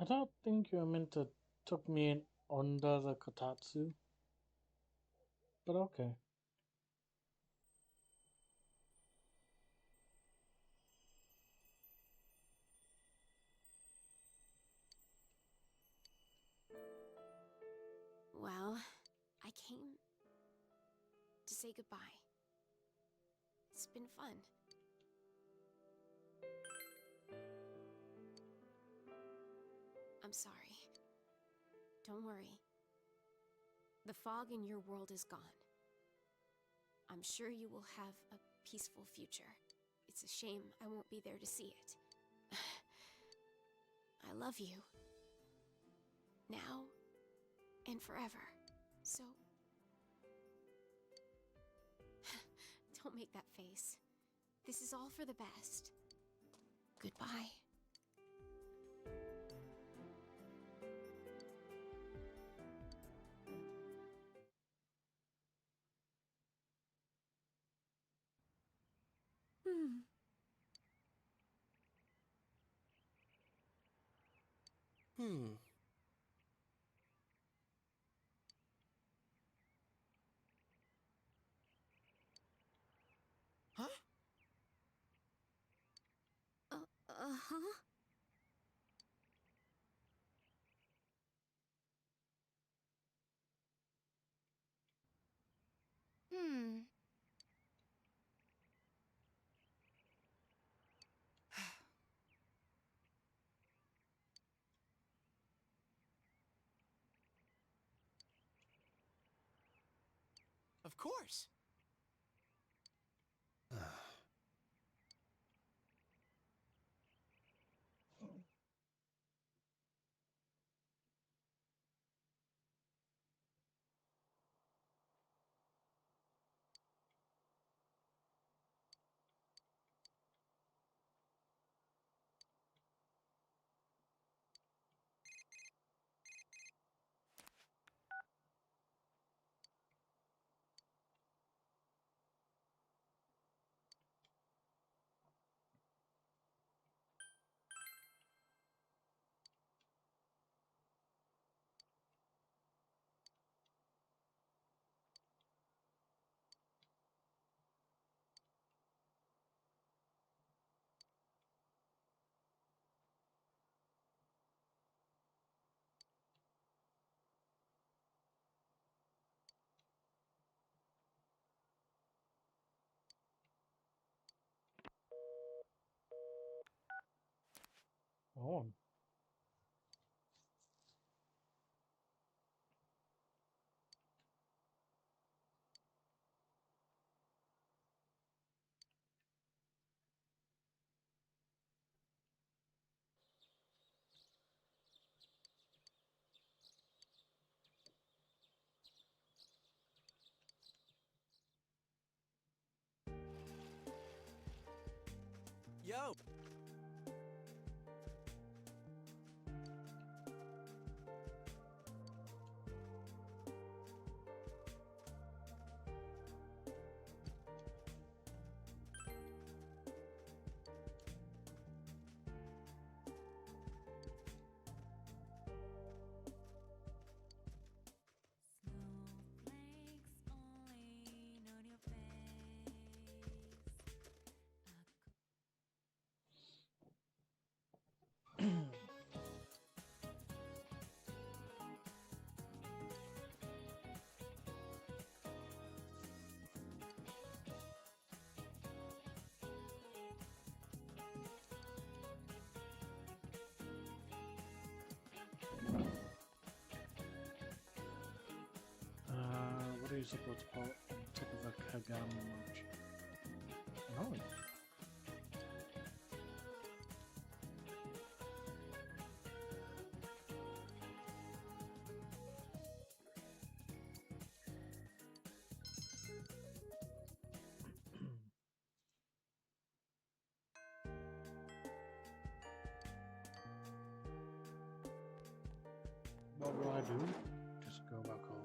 I don't think you meant to took me in under the kotatsu, but okay. Well, I came to say goodbye. It's been fun. I'm sorry. Don't worry. The fog in your world is gone. I'm sure you will have a peaceful future. It's a shame I won't be there to see it. I love you. Now and forever. So... don't make that face. This is all for the best. Goodbye. Hmm. Hmm. Huh? Uh-huh. Hmm. Of course. Oh, Yo. Snowflakes only on your face. what are you supposed to call it on top of a kagami march? No. What will I do? Just go back home.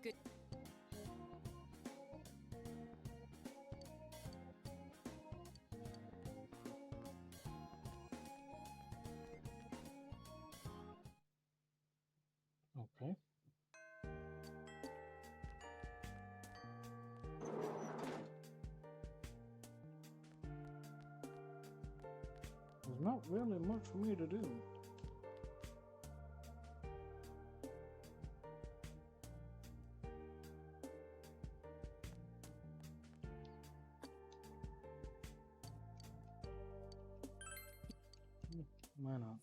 Good. Okay. There's not really much for me to do. Why not?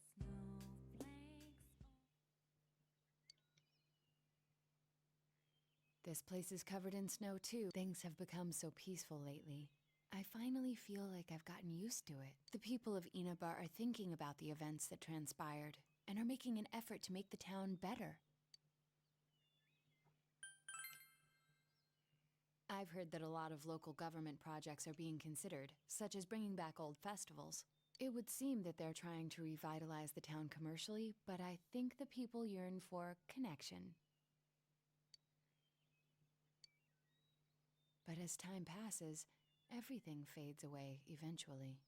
This place is covered in snow too. Things have become so peaceful lately. I finally feel like I've gotten used to it. The people of Inabar are thinking about the events that transpired and are making an effort to make the town better. I've heard that a lot of local government projects are being considered, such as bringing back old festivals. It would seem that they're trying to revitalize the town commercially, but I think the people yearn for connection. But as time passes, everything fades away eventually.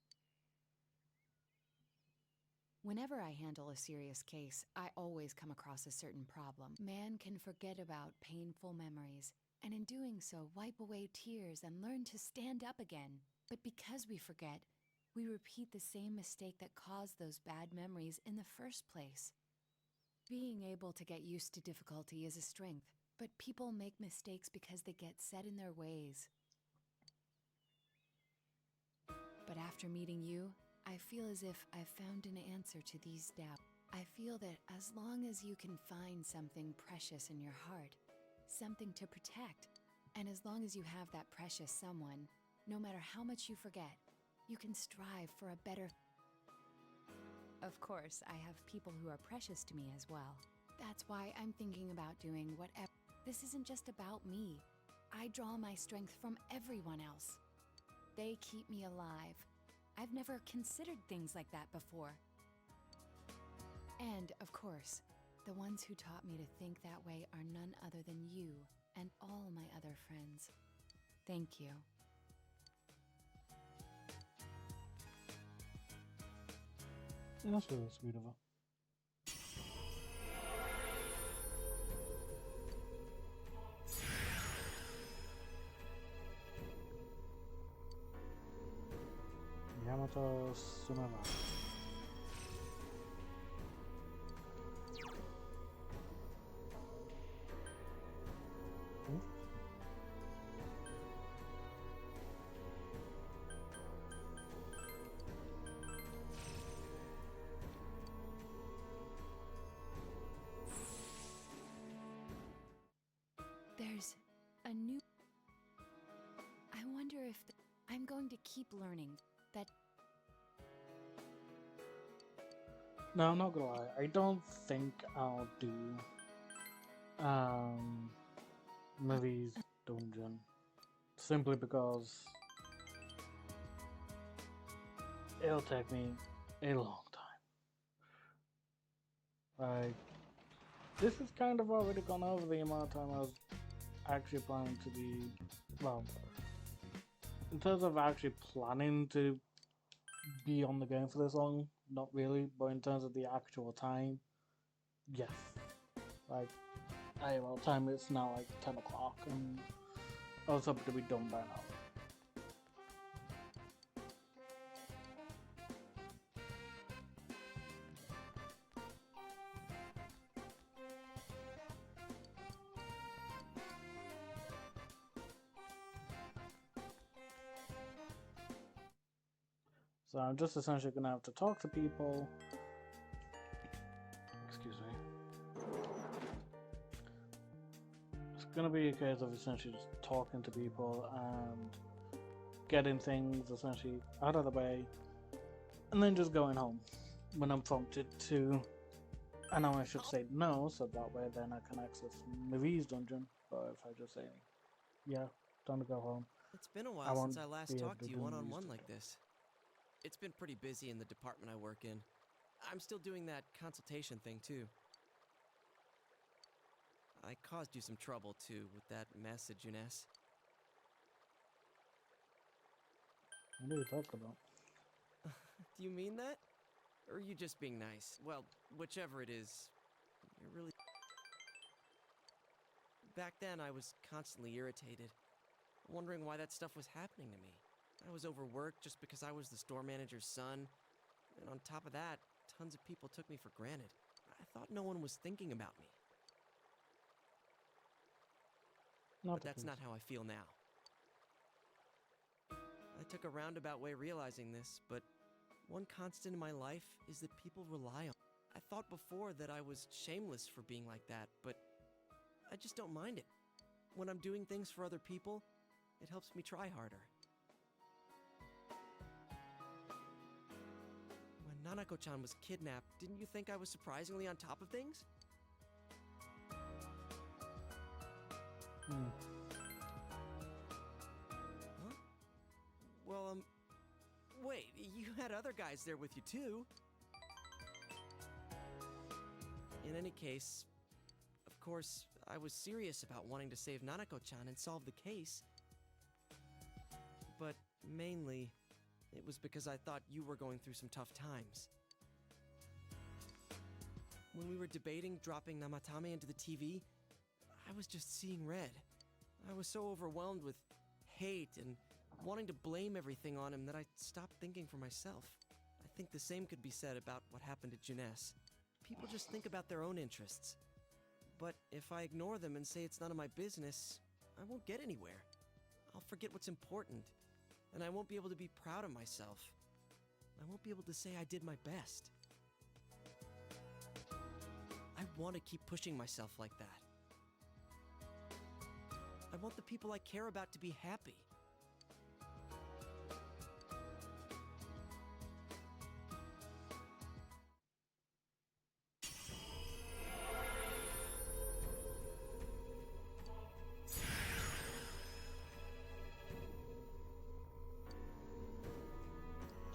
Whenever I handle a serious case, I always come across a certain problem. Man can forget about painful memories, and in doing so, wipe away tears and learn to stand up again. But because we forget, we repeat the same mistake that caused those bad memories in the first place. Being able to get used to difficulty is a strength, but people make mistakes because they get set in their ways. But after meeting you, I feel as if I've found an answer to these doubts. I feel that as long as you can find something precious in your heart, something to protect, and as long as you have that precious someone, no matter how much you forget, you can strive for a better. Of course, I have people who are precious to me as well. That's why I'm thinking about doing whatever. This isn't just about me. I draw my strength from everyone else. They keep me alive. I've never considered things like that before. And, of course, the ones who taught me to think that way are none other than you and all my other friends. Thank you. Yeah, that's really sweet of her. Yamato Sunara. There's a new... I wonder if... I'm going to keep learning that... No, I'm not gonna lie. I don't think I'll do Mavi's dungeon simply because it'll take me a long time. Like, this is kind of already gone over the amount of time I was actually planning to be. Well, in terms of actually planning to be on the game for this long, not really, but in terms of the actual time, yes. Like, hey, well, time it's now like 10 o'clock, and I was hoping to be done by now. So I'm just essentially gonna have to talk to people. Excuse me. It's gonna be a case of essentially just talking to people and getting things essentially out of the way, and then just going home when I'm prompted to. I know I should say no, so that way then I can access Mavi's dungeon. But if I just say, yeah, time to go home, It's been a I while won't since I last be able talked to to you do one-on-one these like this. It's been pretty busy in the department I work in. I'm still doing that consultation thing too. I caused you some trouble, too, with that message, Eunice. What are you talking about? Do you mean that? Or are you just being nice? Well, whichever it is, you're really... Back then, I was constantly irritated, wondering why that stuff was happening to me. I was overworked just because I was the store manager's son, and on top of that, tons of people took me for granted. I thought no one was thinking about me. But that's not how I feel now. I took a roundabout way realizing this, but one constant in my life is that people rely on me. I thought before that I was shameless for being like that, but I just don't mind it. When I'm doing things for other people, it helps me try harder. When Nanako-chan was kidnapped, didn't you think I was surprisingly on top of things? Hmm. Huh? Well, wait, you had other guys there with you too. In any case, of course, I was serious about wanting to save Nanako-chan and solve the case. But mainly, it was because I thought you were going through some tough times. When we were debating dropping Namatame into the TV, I was just seeing red. I was so overwhelmed with hate and wanting to blame everything on him that I stopped thinking for myself. I think the same could be said about what happened to Juness. People just think about their own interests. But if I ignore them and say it's none of my business, I won't get anywhere. I'll forget what's important, and I won't be able to be proud of myself. I won't be able to say I did my best. I want to keep pushing myself like that. I want the people I care about to be happy.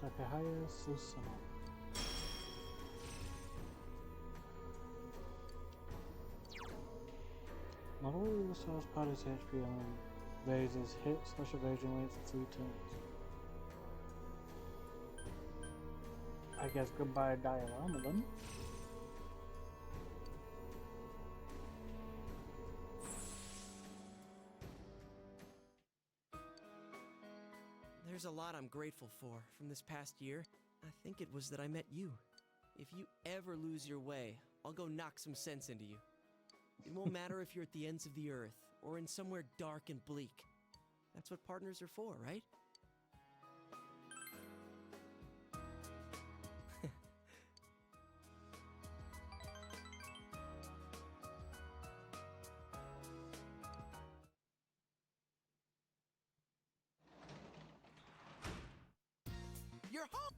Takahaya Susano. Not only restores party's HP and raises hit slash evasion rate for 3 turns. I guess goodbye diorama then. There's a lot I'm grateful for from this past year. I think it was that I met you. If you ever lose your way, I'll go knock some sense into you. It won't matter if you're at the ends of the earth or in somewhere dark and bleak. That's what partners are for, right? You're home!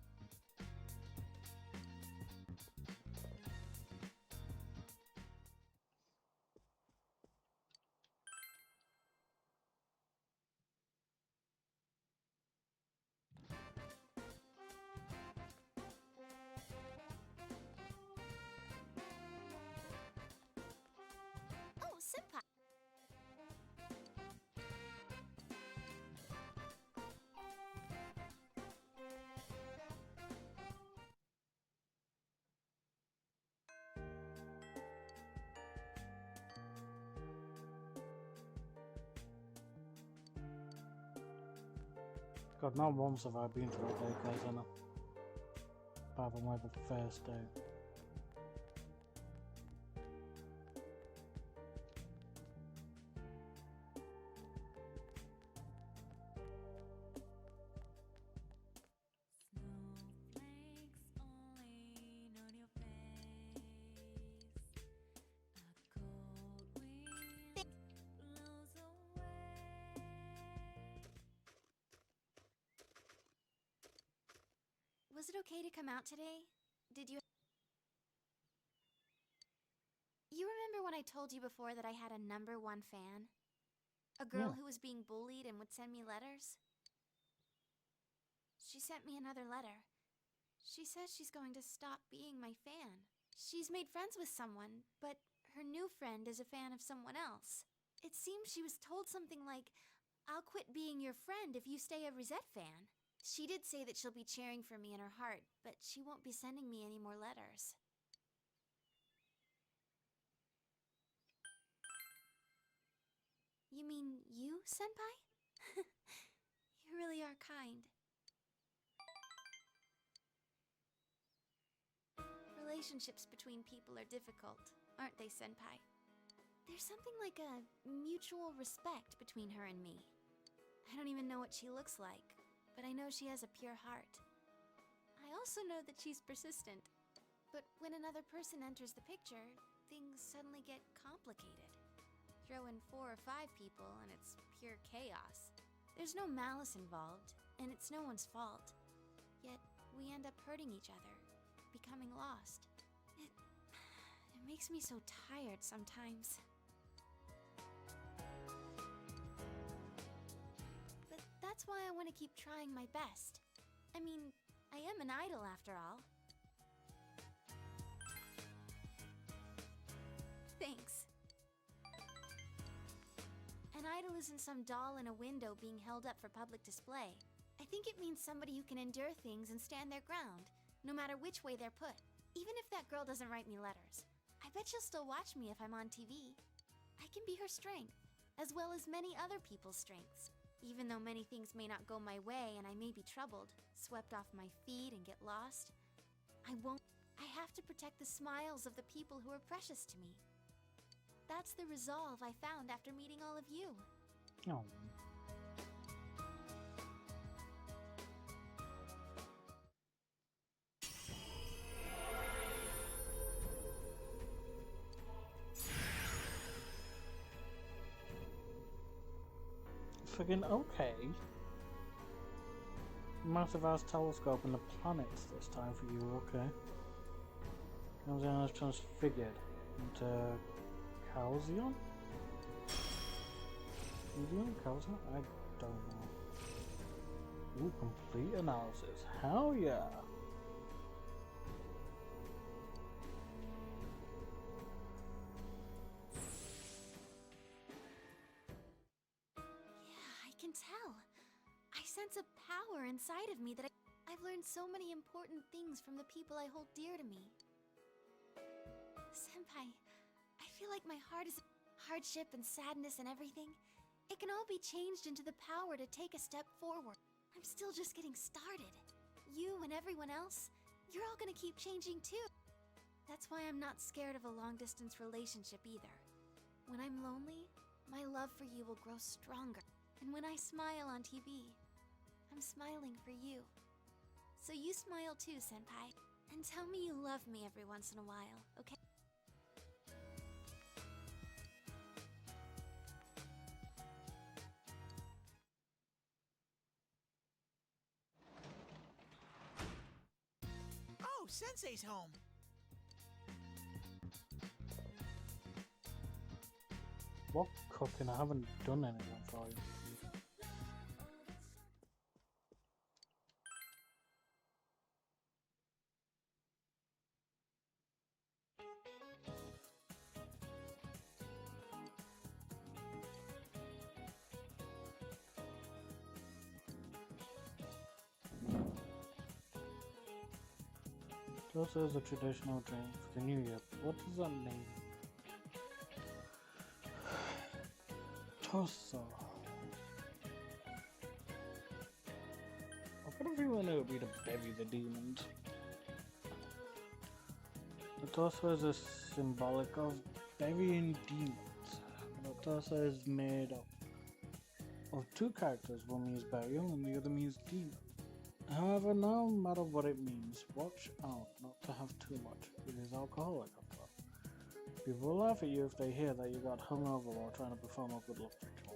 Oh, senpai! God, not once have I been to a daycare center. Apart from like the first day. Snowflakes only on your face. A cold wind blows away. Was it okay to come out today? Did you... You remember when I told you before that I had a #1 fan? A girl Yeah. who was being bullied and would send me letters? She sent me another letter. She says she's going to stop being my fan. She's made friends with someone, but her new friend is a fan of someone else. It seems she was told something like, "I'll quit being your friend if you stay a Rosette fan." She did say that she'll be cheering for me in her heart, but she won't be sending me any more letters. You mean you, Senpai? You really are kind. Relationships between people are difficult, aren't they, Senpai? There's something like a mutual respect between her and me. I don't even know what she looks like, but I know she has a pure heart. I also know that she's persistent. But when another person enters the picture, things suddenly get complicated. Throw in 4 or 5 people and it's pure chaos. There's no malice involved, and it's no one's fault. Yet, we end up hurting each other, becoming lost. It makes me so tired sometimes. But that's why I want to keep trying my best. I mean, I am an idol after all. Thanks. An idol isn't some doll in a window being held up for public display. I think it means somebody who can endure things and stand their ground, no matter which way they're put. Even if that girl doesn't write me letters, I bet she'll still watch me if I'm on TV. I can be her strength, as well as many other people's strengths. Even though many things may not go my way and I may be troubled, swept off my feet and get lost, I won't. I have to protect the smiles of the people who are precious to me. That's the resolve I found after meeting all of you. Oh. Friggin' okay. Massive ass telescope and the planets this time for you, okay. Calzion is transfigured into Calzion? Calzion? Calzion? I don't know. Ooh, complete analysis. Hell yeah! Yeah, I can tell. I sense a power inside of me that I've learned so many important things from the people I hold dear to me. Senpai, I feel like my heart is hardship and sadness and everything. It can all be changed into the power to take a step forward. I'm still just getting started. You and everyone else, you're all gonna keep changing too. That's why I'm not scared of a long-distance relationship either. When I'm lonely, my love for you will grow stronger. And when I smile on TV, I'm smiling for you. So you smile too, Senpai. And tell me you love me every once in a while, okay? Oh, Sensei's home. What cooking? I haven't done anything for you. Tosa is a traditional drink for the New Year. What does that mean? Tosa. I've got a feeling it would be to bury the demons. The Tosa is a symbolic of burying demons. The Tosa is made up of 2 characters. One means burial and the other means demon. However, no matter what it means, watch out not to have too much. It is alcoholic after all. People will laugh at you if they hear that you got hungover while trying to perform a good luck ritual.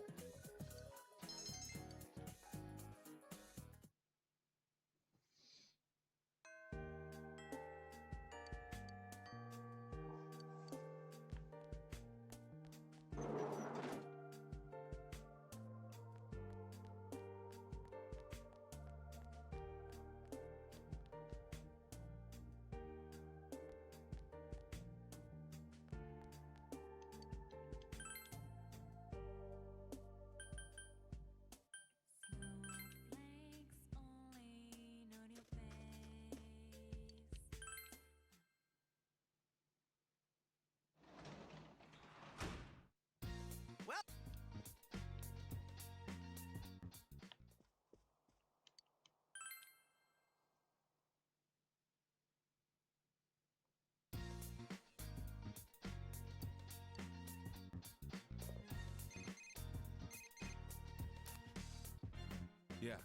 Yeah.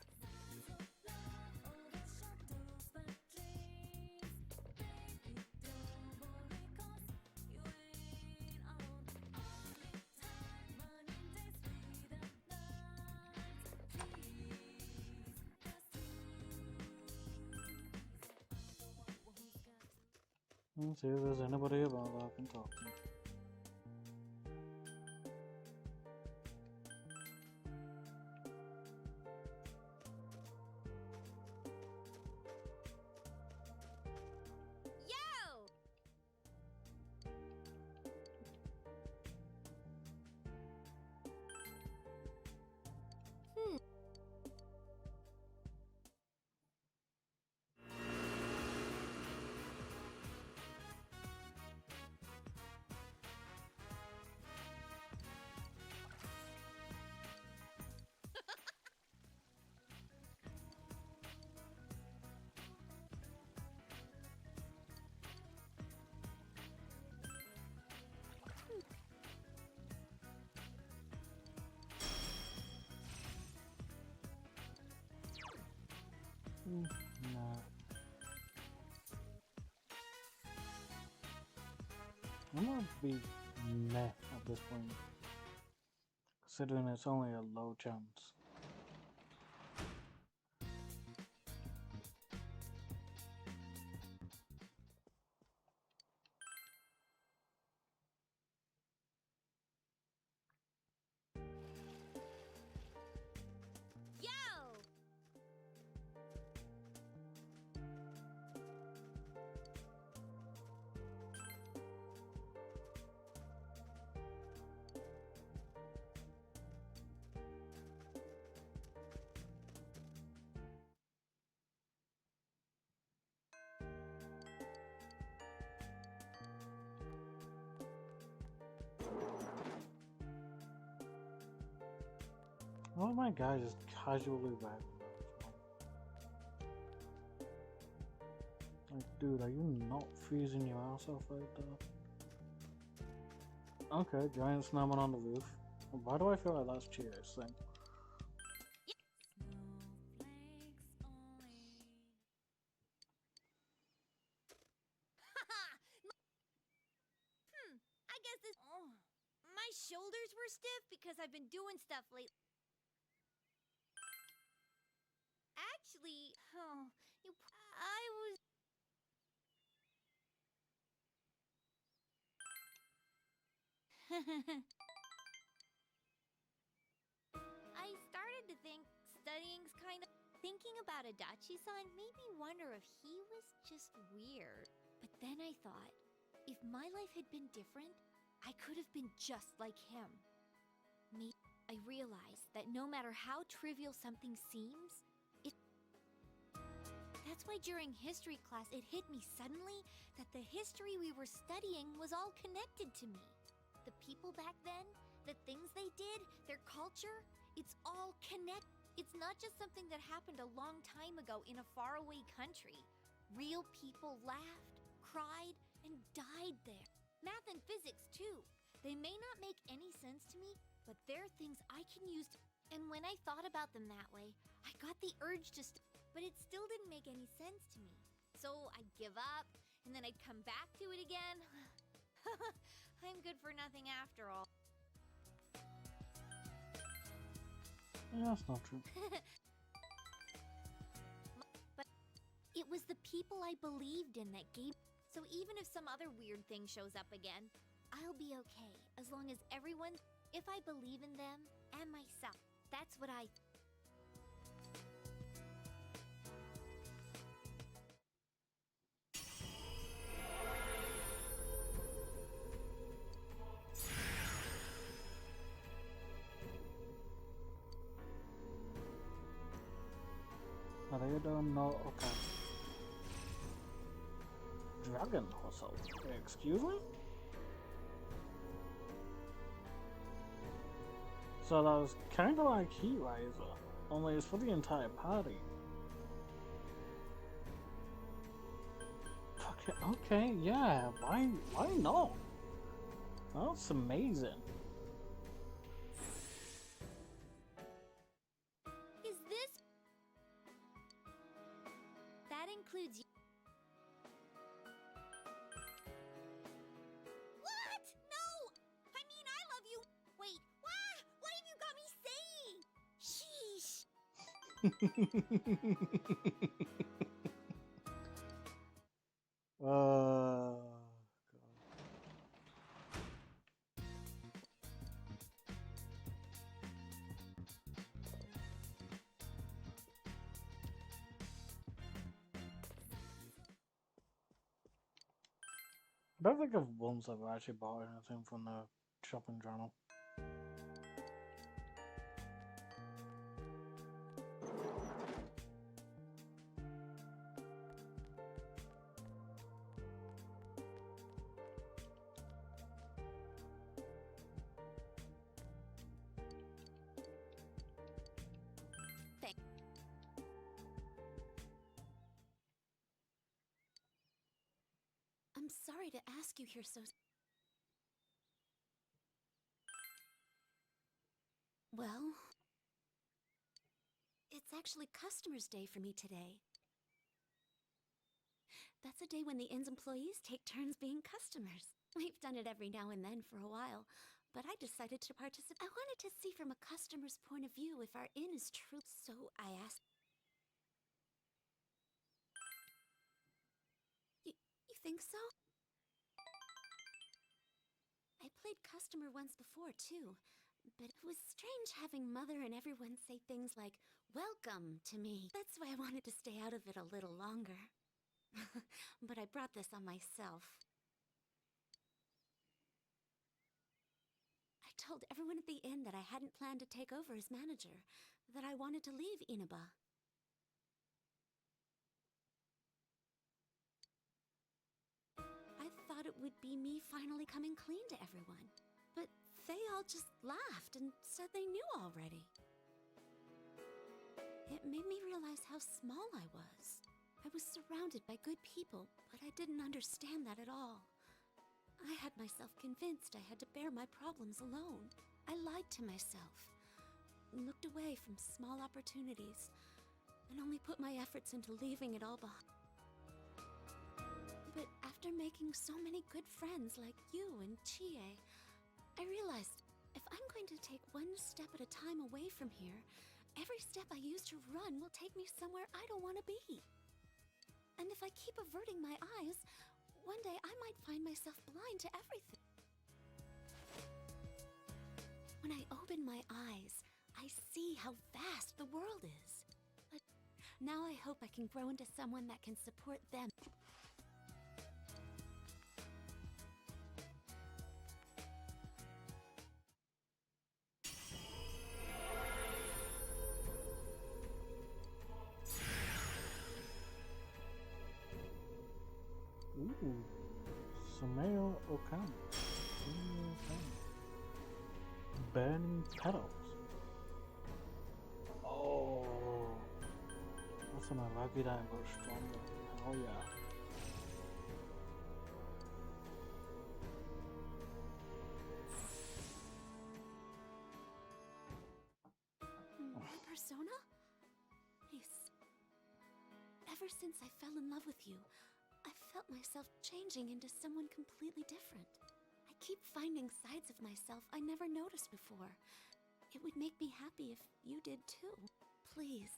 Let's see if there's anybody about that I can talk to. Yo! Nah. I'm gonna be meh at this point, considering it's only a low chance. Yo! Oh my god, just casually back. Like, dude, are you not freezing your ass off right there? Okay, giant snowman on the roof. Why do I feel like that's cheers thing? I guess this. Oh, my shoulders were stiff because I've been doing stuff lately. Actually, oh, I was. I started to think studying's kind of. Thinking about Adachi-san made me wonder if he was just weird. But then I thought, if my life had been different, I could have been just like him. I realized that no matter how trivial something seems, that's why during history class it hit me suddenly that the history we were studying was all connected to me. The people back then, the things they did, their culture, it's all connected. It's not just something that happened a long time ago in a faraway country. Real people laughed, cried, and died there. Math and physics, too. They may not make any sense to me, but they're things I can use to... And when I thought about them that way, I got the urge to... But it still didn't make any sense to me. So I'd give up, and then I'd come back to it again. I'm good for nothing after all. Yeah, that's not true. But it was the people I believed in that gave... So even if some other weird thing shows up again, I'll be okay, as long as everyone... If I believe in them and myself, that's what I... I don't know. Okay. Dragon hustle. Excuse me? So that was kind of like Heat Riser, only it's for the entire party. Okay, yeah. Why not? That's amazing. Is this... includes you. What? No! I mean, I love you. Wait, what have you got me saying? Sheesh. God. I don't think I've once ever actually bought anything from the shopping channel. I'm sorry to ask you here so... Well... It's actually Customer's Day for me today. That's a day when the inn's employees take turns being customers. We've done it every now and then for a while, but I decided to participate. I wanted to see from a customer's point of view if our inn is true. So I asked... You think so? I played customer once before, too. But it was strange having Mother and everyone say things like, "Welcome" to me. That's why I wanted to stay out of it a little longer. But I brought this on myself. I told everyone at the inn that I hadn't planned to take over as manager, that I wanted to leave Inaba. I thought it would be me finally coming clean to everyone. But they all just laughed and said they knew already. It made me realize how small I was. I was surrounded by good people, but I didn't understand that at all. I had myself convinced I had to bear my problems alone. I lied to myself, looked away from small opportunities, and only put my efforts into leaving it all behind. But after making so many good friends like you and Chie, I realized if I'm going to take one step at a time away from here, every step I use to run will take me somewhere I don't want to be. And if I keep averting my eyes, one day I might find myself blind to everything. When I open my eyes, I see how vast the world is. But now I hope I can grow into someone that can support them. Ooh, Sumeo Okami. Sumeo Okami. Burning petals. Oh, that's when I like it and got stronger. Oh yeah. My persona? Nice. Ever since I fell in love with you, I felt myself changing into someone completely different. I keep finding sides of myself I never noticed before. It would make me happy if you did too. Please.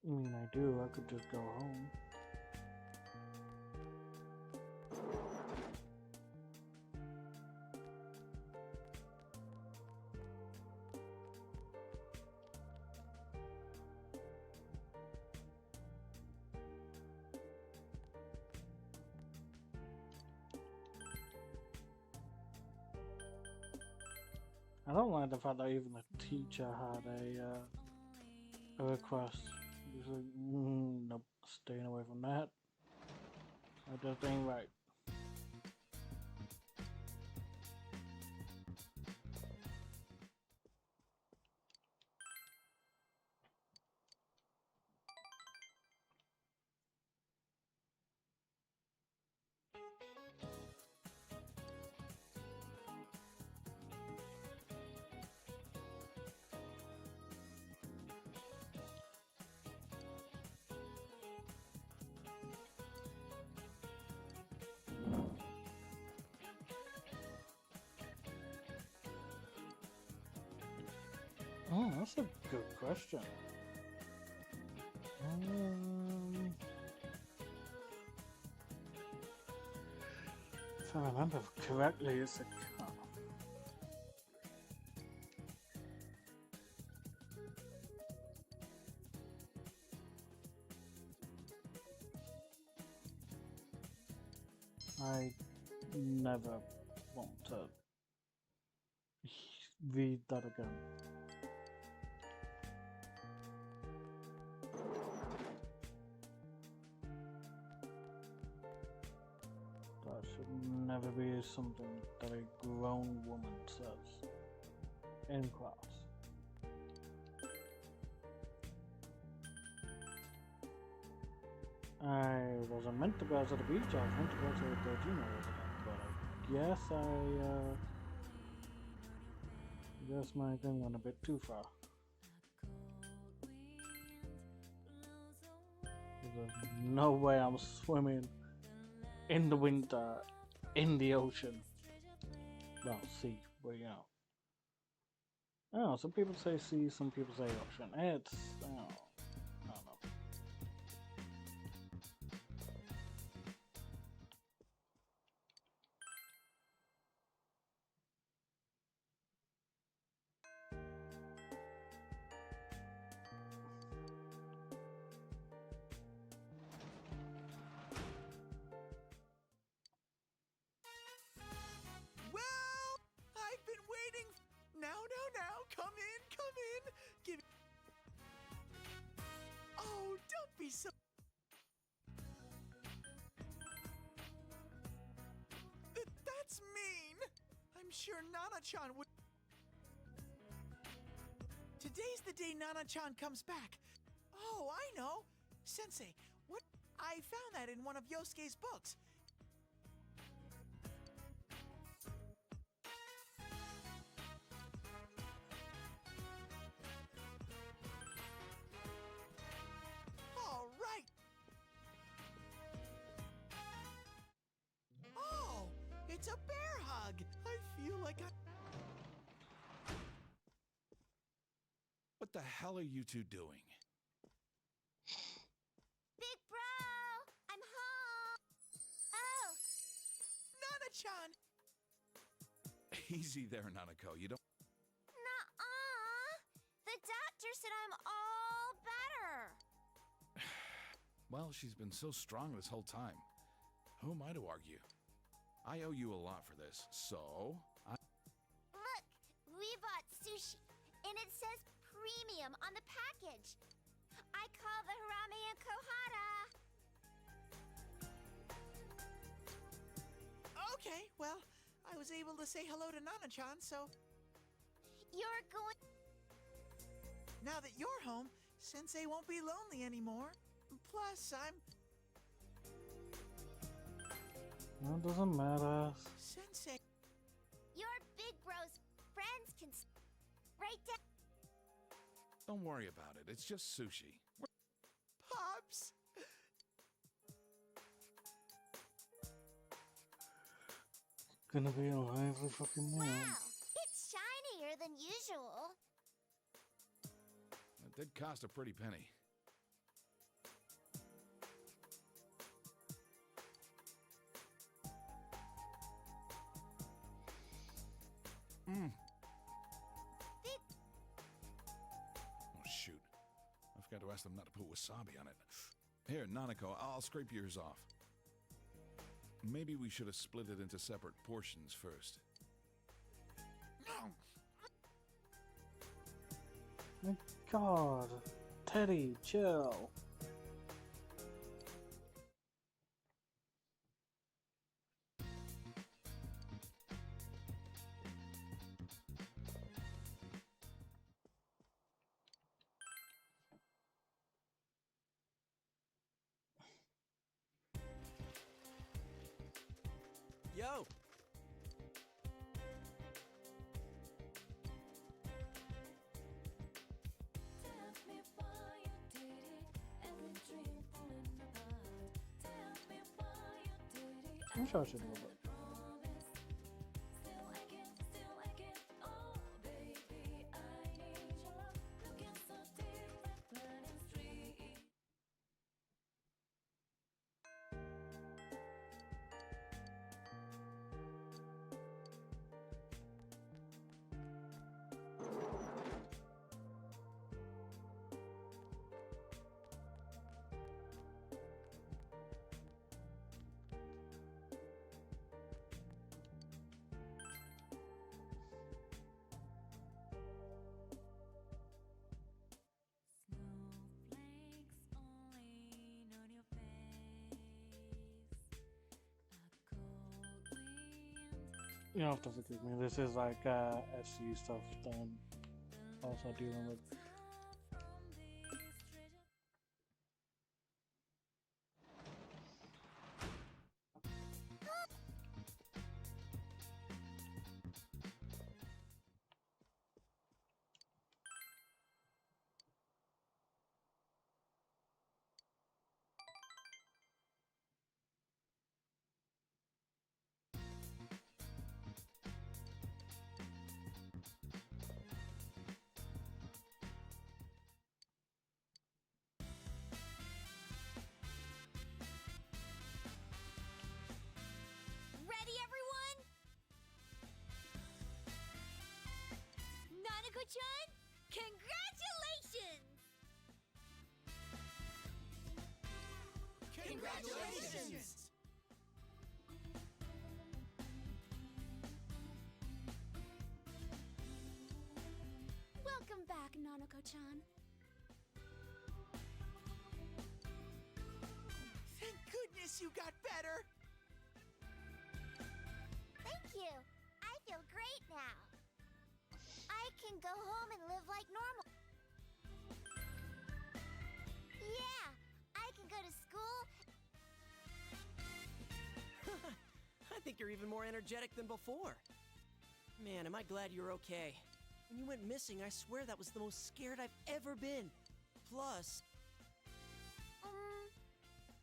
I mean, I do. I could just go home. I don't like the fact that even the teacher had a request. He's like, nope, staying away from that. That just ain't right. Oh, that's a good question. If I remember correctly, it's a car. I never want to read that again. That should never be something that a grown woman says in class. I wasn't meant to go to the beach, I was meant to go to the dojima resident, but I guess my thing went a bit too far. There's no way I'm swimming in the winter in the ocean. Well, sea, but you know. I don't know, some people say sea, some people say ocean. It's, I don't know. Well, I've been waiting. Now, come in. Give me. Oh, don't be so. That's mean. I'm sure Nana-chan would. Today's the day Nana-chan comes back. Oh, I know. Sensei, what? I found that in one of Yosuke's books. All right. Oh, it's a bear hug. I feel like I... What the hell are you two doing? Big bro! I'm home! Oh! Nana-chan! Easy there, Nanako. You don't... Nuh-uh! The doctor said I'm all better! Well, she's been so strong this whole time. Who am I to argue? I owe you a lot for this, so... Look! We bought sushi, and it says premium on the package. I call the harame and kohara. Okay, well, I was able to say hello to Nana-chan, so... You're going... Now that you're home, Sensei won't be lonely anymore. Plus, I'm... Well, it doesn't matter. Sensei... Your big bro's friends can... Right down... Don't worry about it. It's just sushi. Pops! Gonna be a lively fucking meal. Wow! It's shinier than usual. It did cost a pretty penny. Forgot to ask them not to put wasabi on it. Here, Nanako, I'll scrape yours off. Maybe we should have split it into separate portions first. My God, Teddy, chill. Yo! Tell me why you did it. Every dream falling apart. Tell me why you did it. I'm sure I should know that. Promise. Still again. Oh, baby, I need your love. Looking so different, planning street. Snowflakes only on your face. A cold wind. You don't have to forgive me. This is like SC stuff that I'm also dealing with. Ready, everyone? Nanako-chan, congratulations! Congratulations! Welcome back, Nanako-chan. Thank goodness you got better! Thank you. I feel great now. I can go home and live like normal. Yeah, I can go to school. I think you're even more energetic than before. Man, am I glad you're okay. When you went missing, I swear that was the most scared I've ever been. Plus, I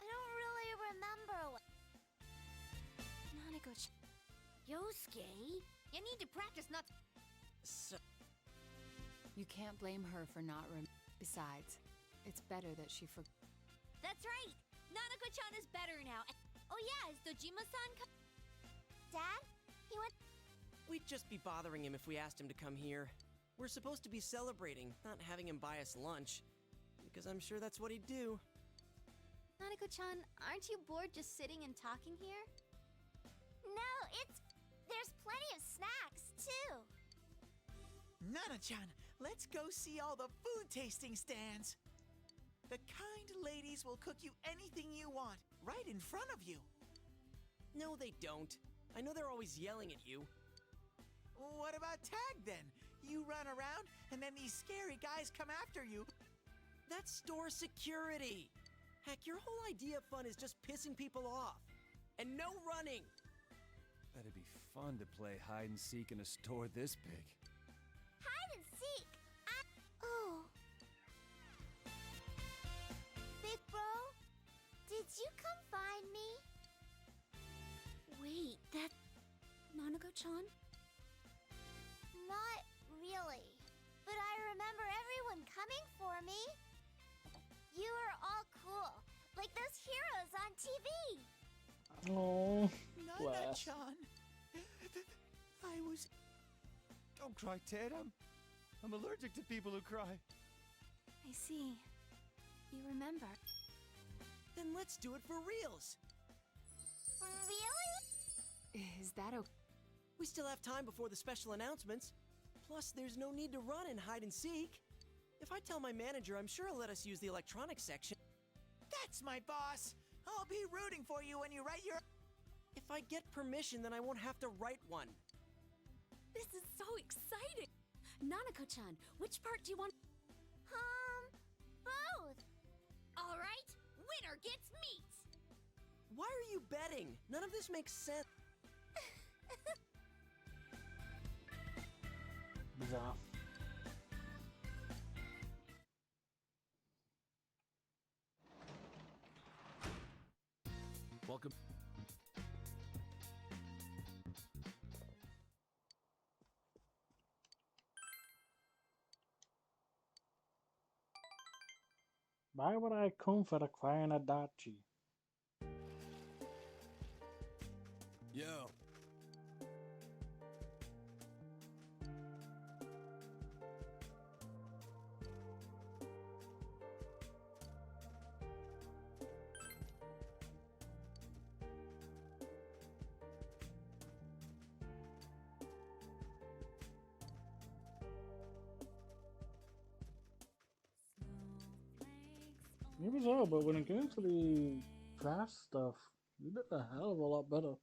don't really remember. Nanako-chan. Yosuke, you need to practice not. so, You can't blame her for not Besides, it's better that she That's right. Nanako-chan is better now. Oh yeah, is Dojima-san Dad, he went. we'd just be bothering him if we asked him to come here. We're supposed to be celebrating, not having him buy us lunch. Because I'm sure that's what he'd do. Nanako-chan, aren't you bored just sitting and talking here? No, there's plenty of snacks too. Nana-chan, let's go see all the food tasting stands. The kind ladies will cook you anything you want, right in front of you. No, they don't. I know they're always yelling at you. What about tag then? You run around, and then these scary guys come after you. That's store security. Heck, your whole idea of fun is just pissing people off. And no running. That'd be fun to play hide and seek in a store this big. Hide and seek. Oh. Big bro, did you come find me? Wait, that. Nanako-chan? Not really. But I remember everyone coming for me. You were all cool, like those heroes on TV. Oh, bless. Nana-chan. I was... Don't cry, Ted. I'm allergic to people who cry. I see. You remember? Then let's do it for reals. Really? Is that okay? We still have time before the special announcements. Plus, there's no need to run and hide and seek. If I tell my manager, I'm sure he'll let us use the electronics section. That's my boss. I'll be rooting for you when you write your. If I get permission, then I won't have to write one. This is so exciting! Nanako-chan, which part do you want? Both. All right, winner gets meat! Why are you betting? None of this makes sense. Bizarre. Welcome. Why would I come for the crying Adachi? Yo. Maybe so, but when it came to the class stuff, you did a hell of a lot better.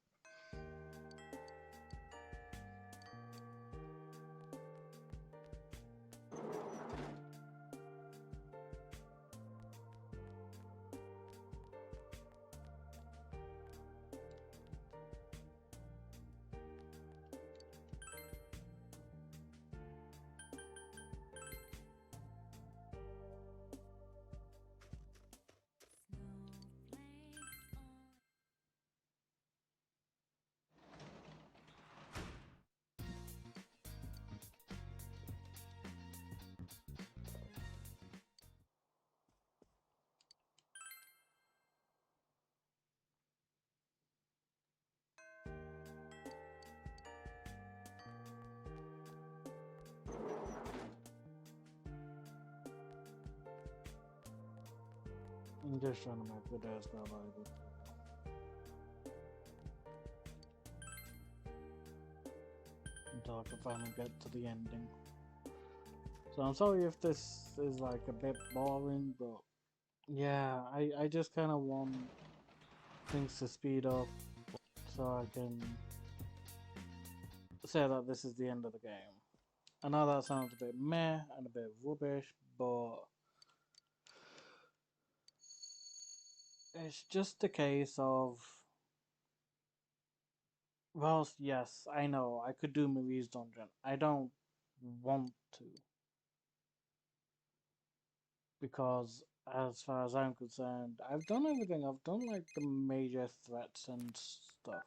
I'm just trying to make the days go by a bit. Until I can finally get to the ending. So I'm sorry if this is like a bit boring, but yeah, I just kind of want things to speed up so I can say that this is the end of the game. I know that sounds a bit meh and a bit rubbish, but it's just a case of, well, yes, I know, I could do Marie's Dungeon. I don't want to. Because, as far as I'm concerned, I've done everything. I've done, like, the major threats and stuff.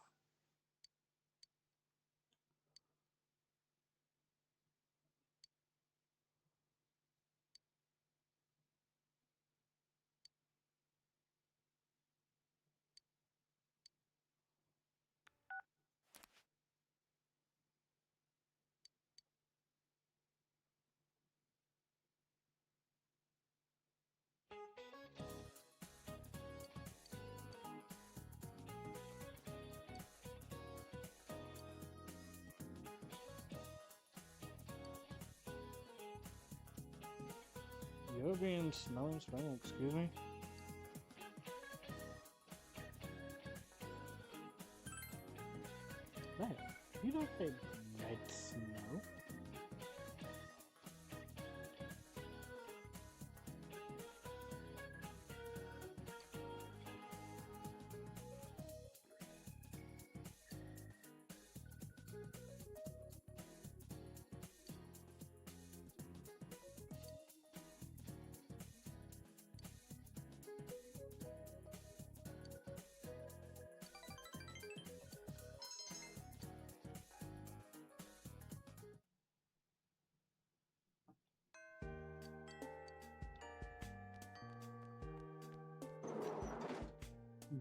European snow and spring, excuse me? Red? You don't say red snow?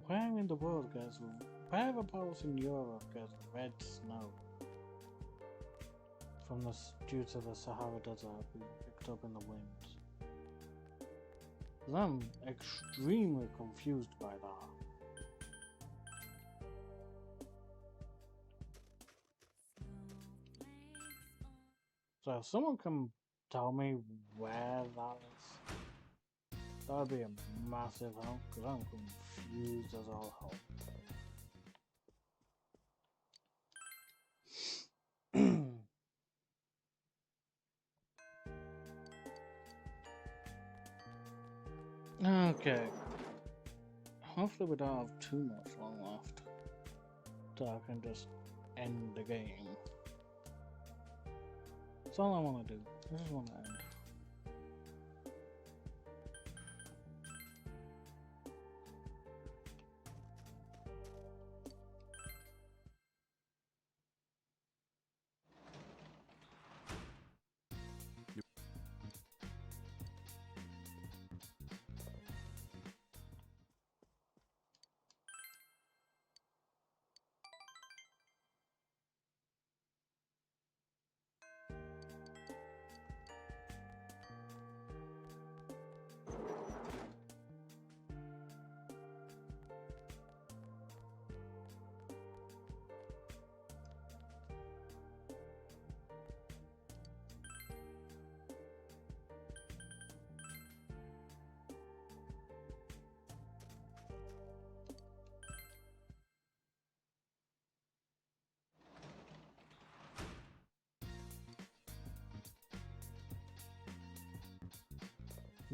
Where in the world, guys? Where abouts in Europe gets red snow? From due to the Sahara Desert being picked up in the winds. 'Cause I'm extremely confused by that. So if someone can tell me where that is, that would be a massive help, because I'm confused as all hell. Okay. Hopefully we don't have too much long left, so I can just end the game. That's all I want to do. I just want to end.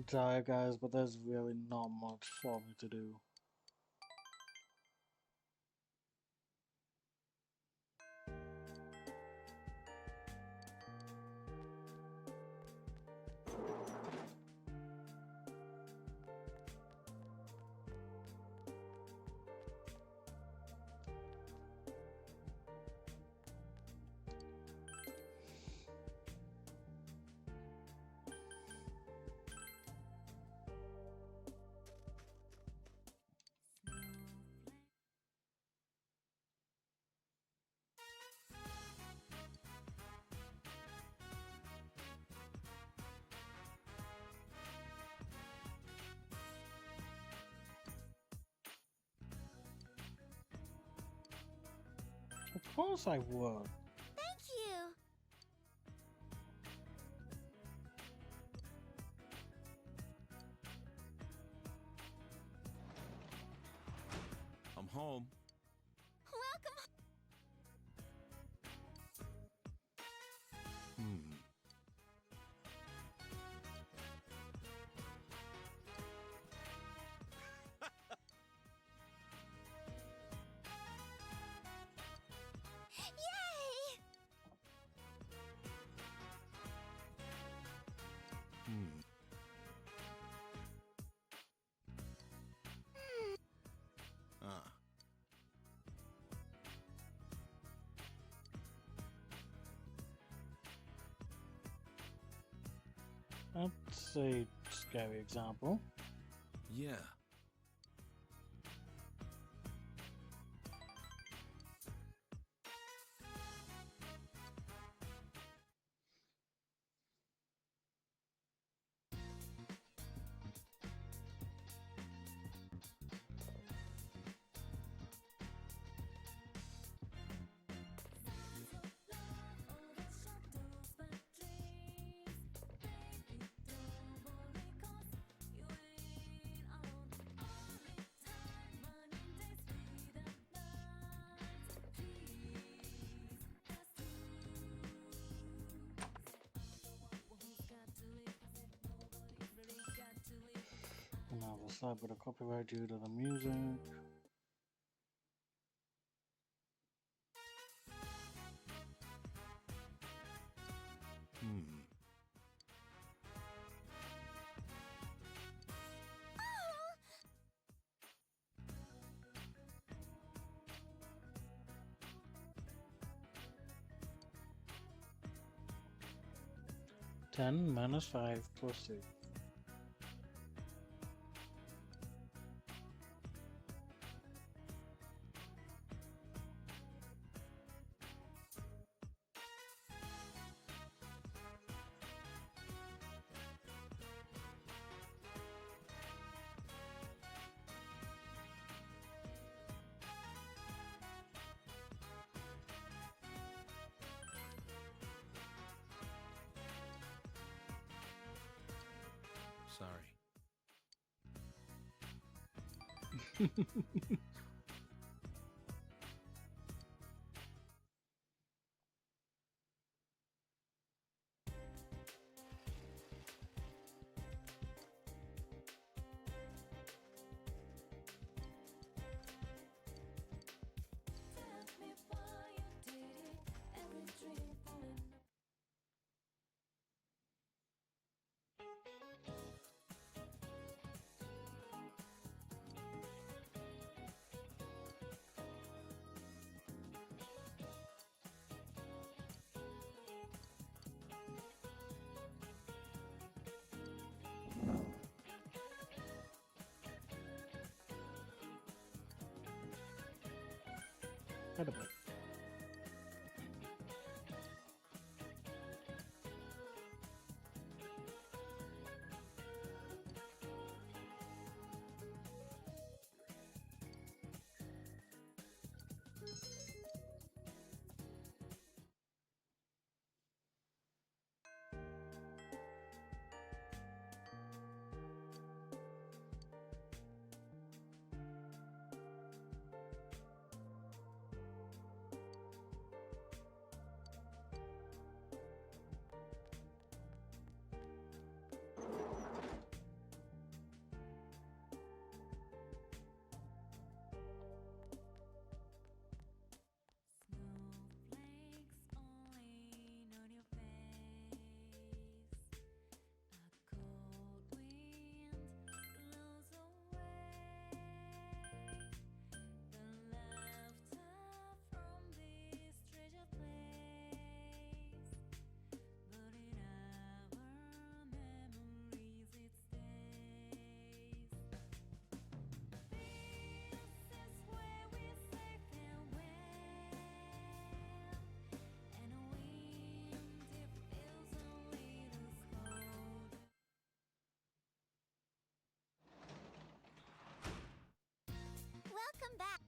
Sorry guys, but there's really not much for me to do. Of course I would. Thank you. I'm home. Welcome. Hmm. Yay! Hmm. Ah. That's a scary example. Yeah. And I will slide with a copyright due to the music. Hmm. Ten minus 5 plus 2. Sorry. Tell me why you did it. Every dream falling. Quite a bit. Snowflakes falling on your face. A cold wind blows away the laughter from this treasure place. But in our memories it stays. This is where we say farewell, and a wind it feels only this cold. Welcome back.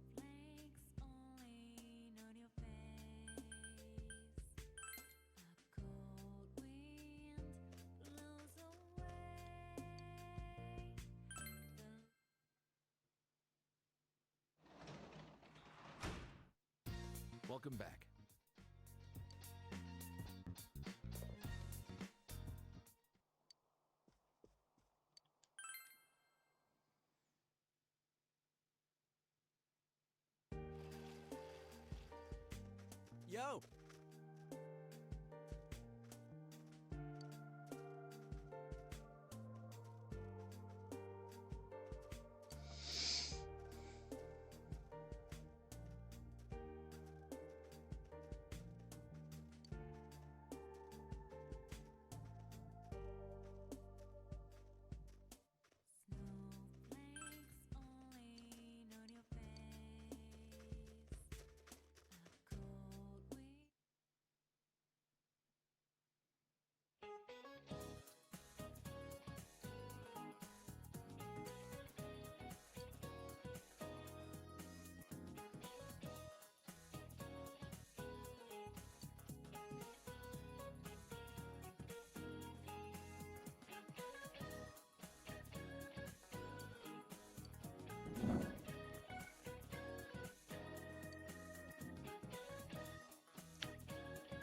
Snowflakes falling on your face. A cold wind blows away the Welcome back. Yo! snowflakes falling on your face. A cold wind.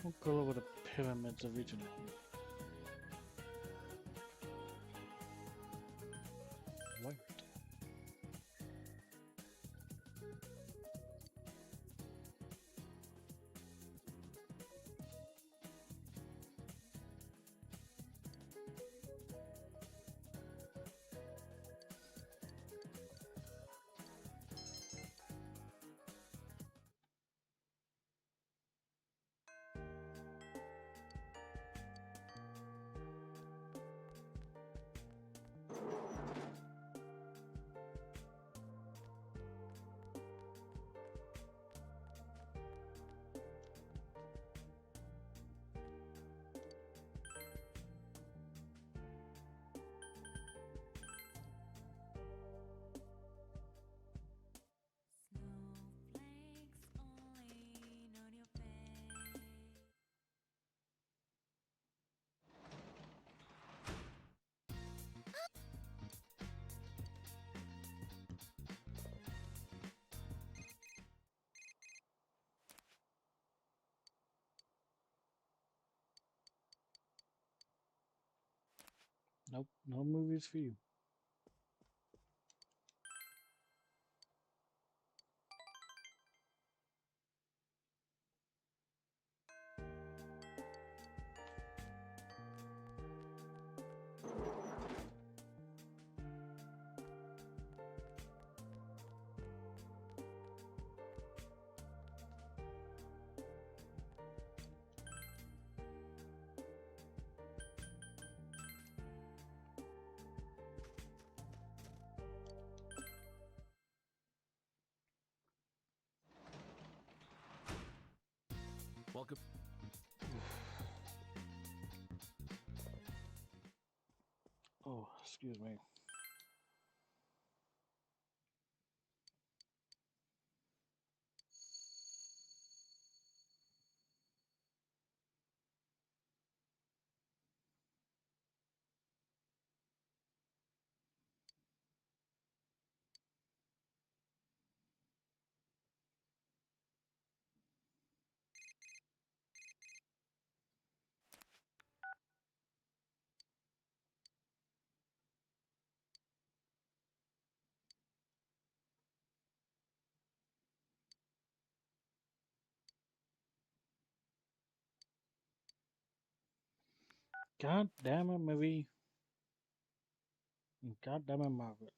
What color were the pyramids originally? White. Nope, no movies for you. Welcome. Oh, excuse me. God damn it, movie. God damn it, Margaret.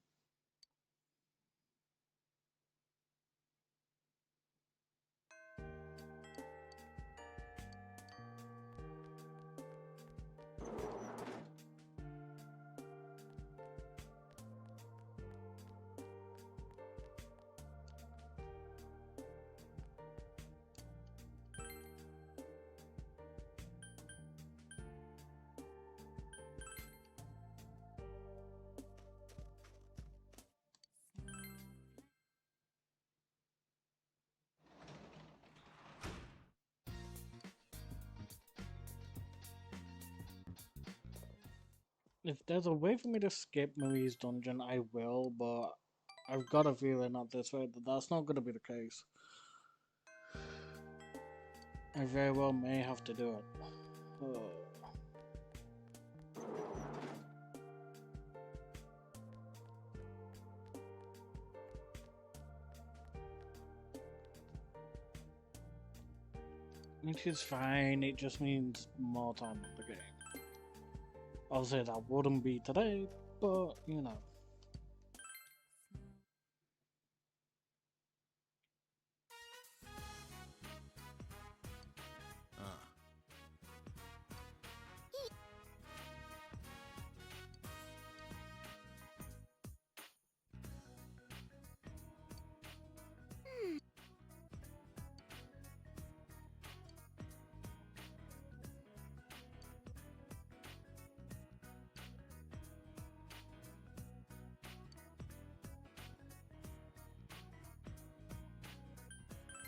If there's a way for me to skip Marie's dungeon, I will, but I've got a feeling at this rate that that's not going to be the case. I very well may have to do it. Which is fine, it just means more time on the game. I'll say that wouldn't be today, but you know.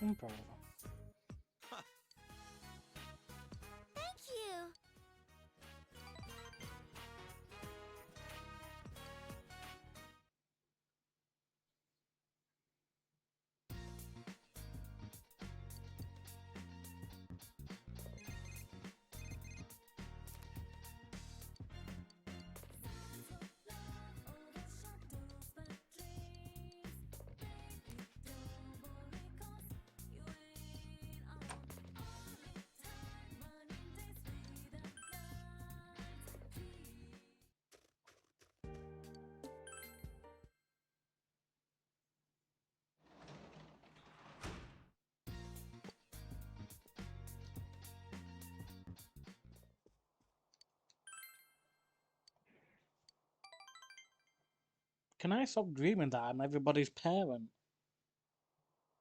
I'm proud of her. Thank you. Can I stop dreaming that I'm everybody's parent?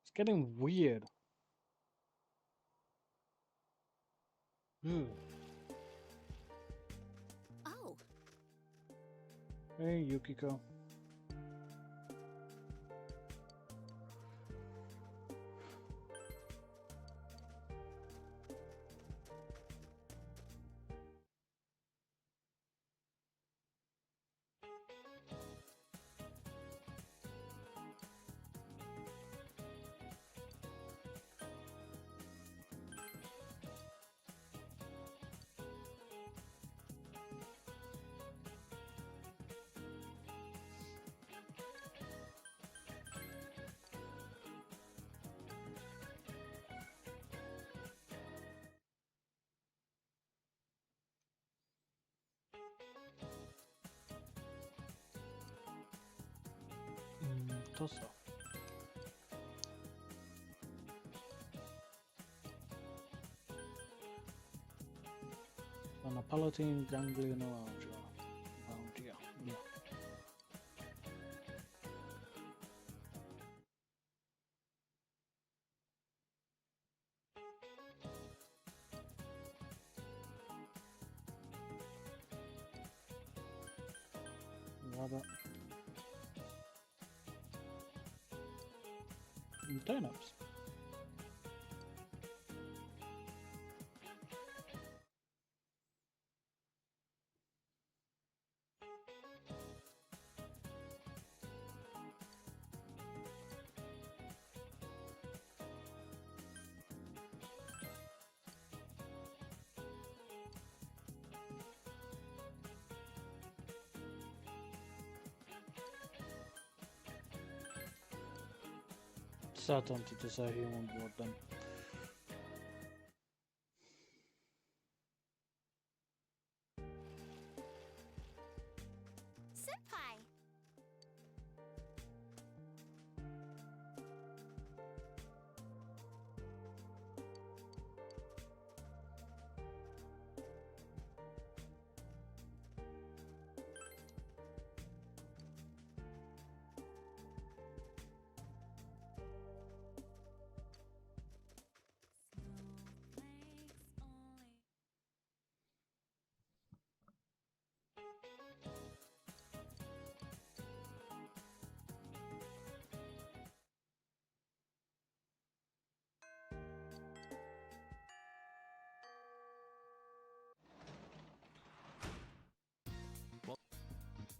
It's getting weird. Oh, Hey, Yukiko. torso. On a palatine ganglion larger. Yeah. Rabbit. And turnips. So tempted to say human blood then. Senpai! Snowflakes only.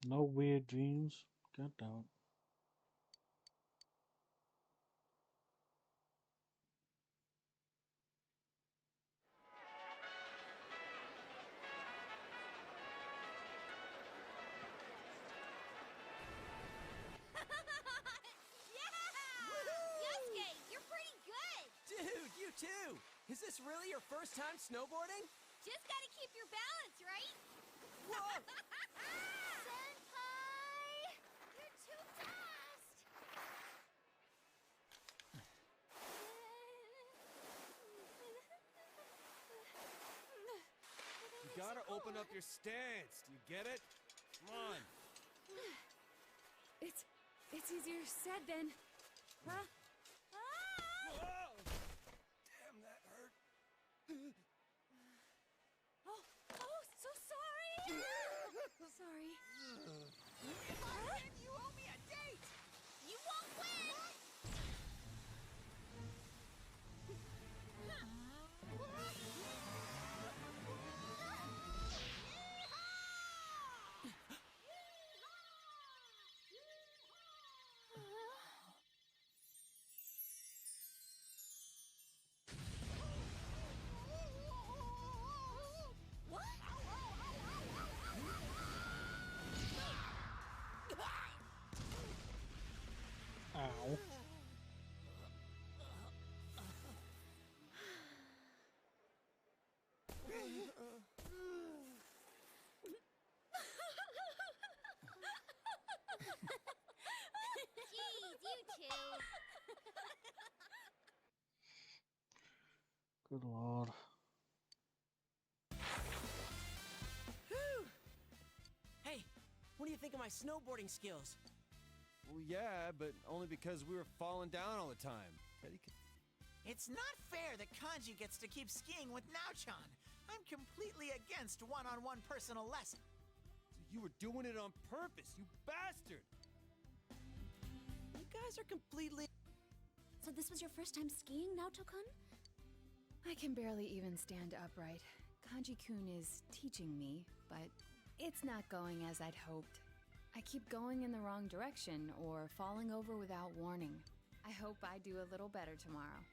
No weird dreams. God damn it. Yosuke, you're pretty good! Dude, you too! Is this really your first time snowboarding? Just gotta keep your balance, right? Whoa! Senpai! You're too fast! You gotta open up your stance. Do you get it? Come on. It's easier said than. Huh? Whoa! Damn, that hurt. Oh, so sorry. Sorry. You owe me a date! You won't win! What? Ow. Jeez, you two! Good lord. Hey, what do you think of my snowboarding skills? Well, yeah, but only because we were falling down all the time. Teddie could... It's not fair that Kanji gets to keep skiing with Naochan. I'm completely against one-on-one personal lessons. So you were doing it on purpose, you bastard! You guys are completely... So this was your first time skiing, Naoto-kun? I can barely even stand upright. Kanji-kun is teaching me, but it's not going as I'd hoped. I keep going in the wrong direction or falling over without warning. I hope I do a little better tomorrow.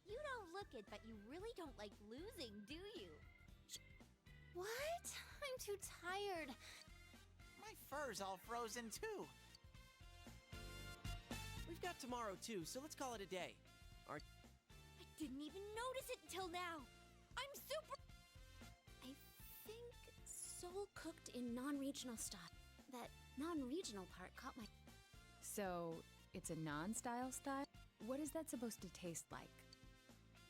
You don't look it, but you really don't like losing, do you? What? I'm too tired. My fur's all frozen too. We've got tomorrow too, so let's call it a day. I didn't even notice it until now. I'm super... I think soul cooked in non-regional style. That non-regional part caught my... So, it's a non-style style? What is that supposed to taste like?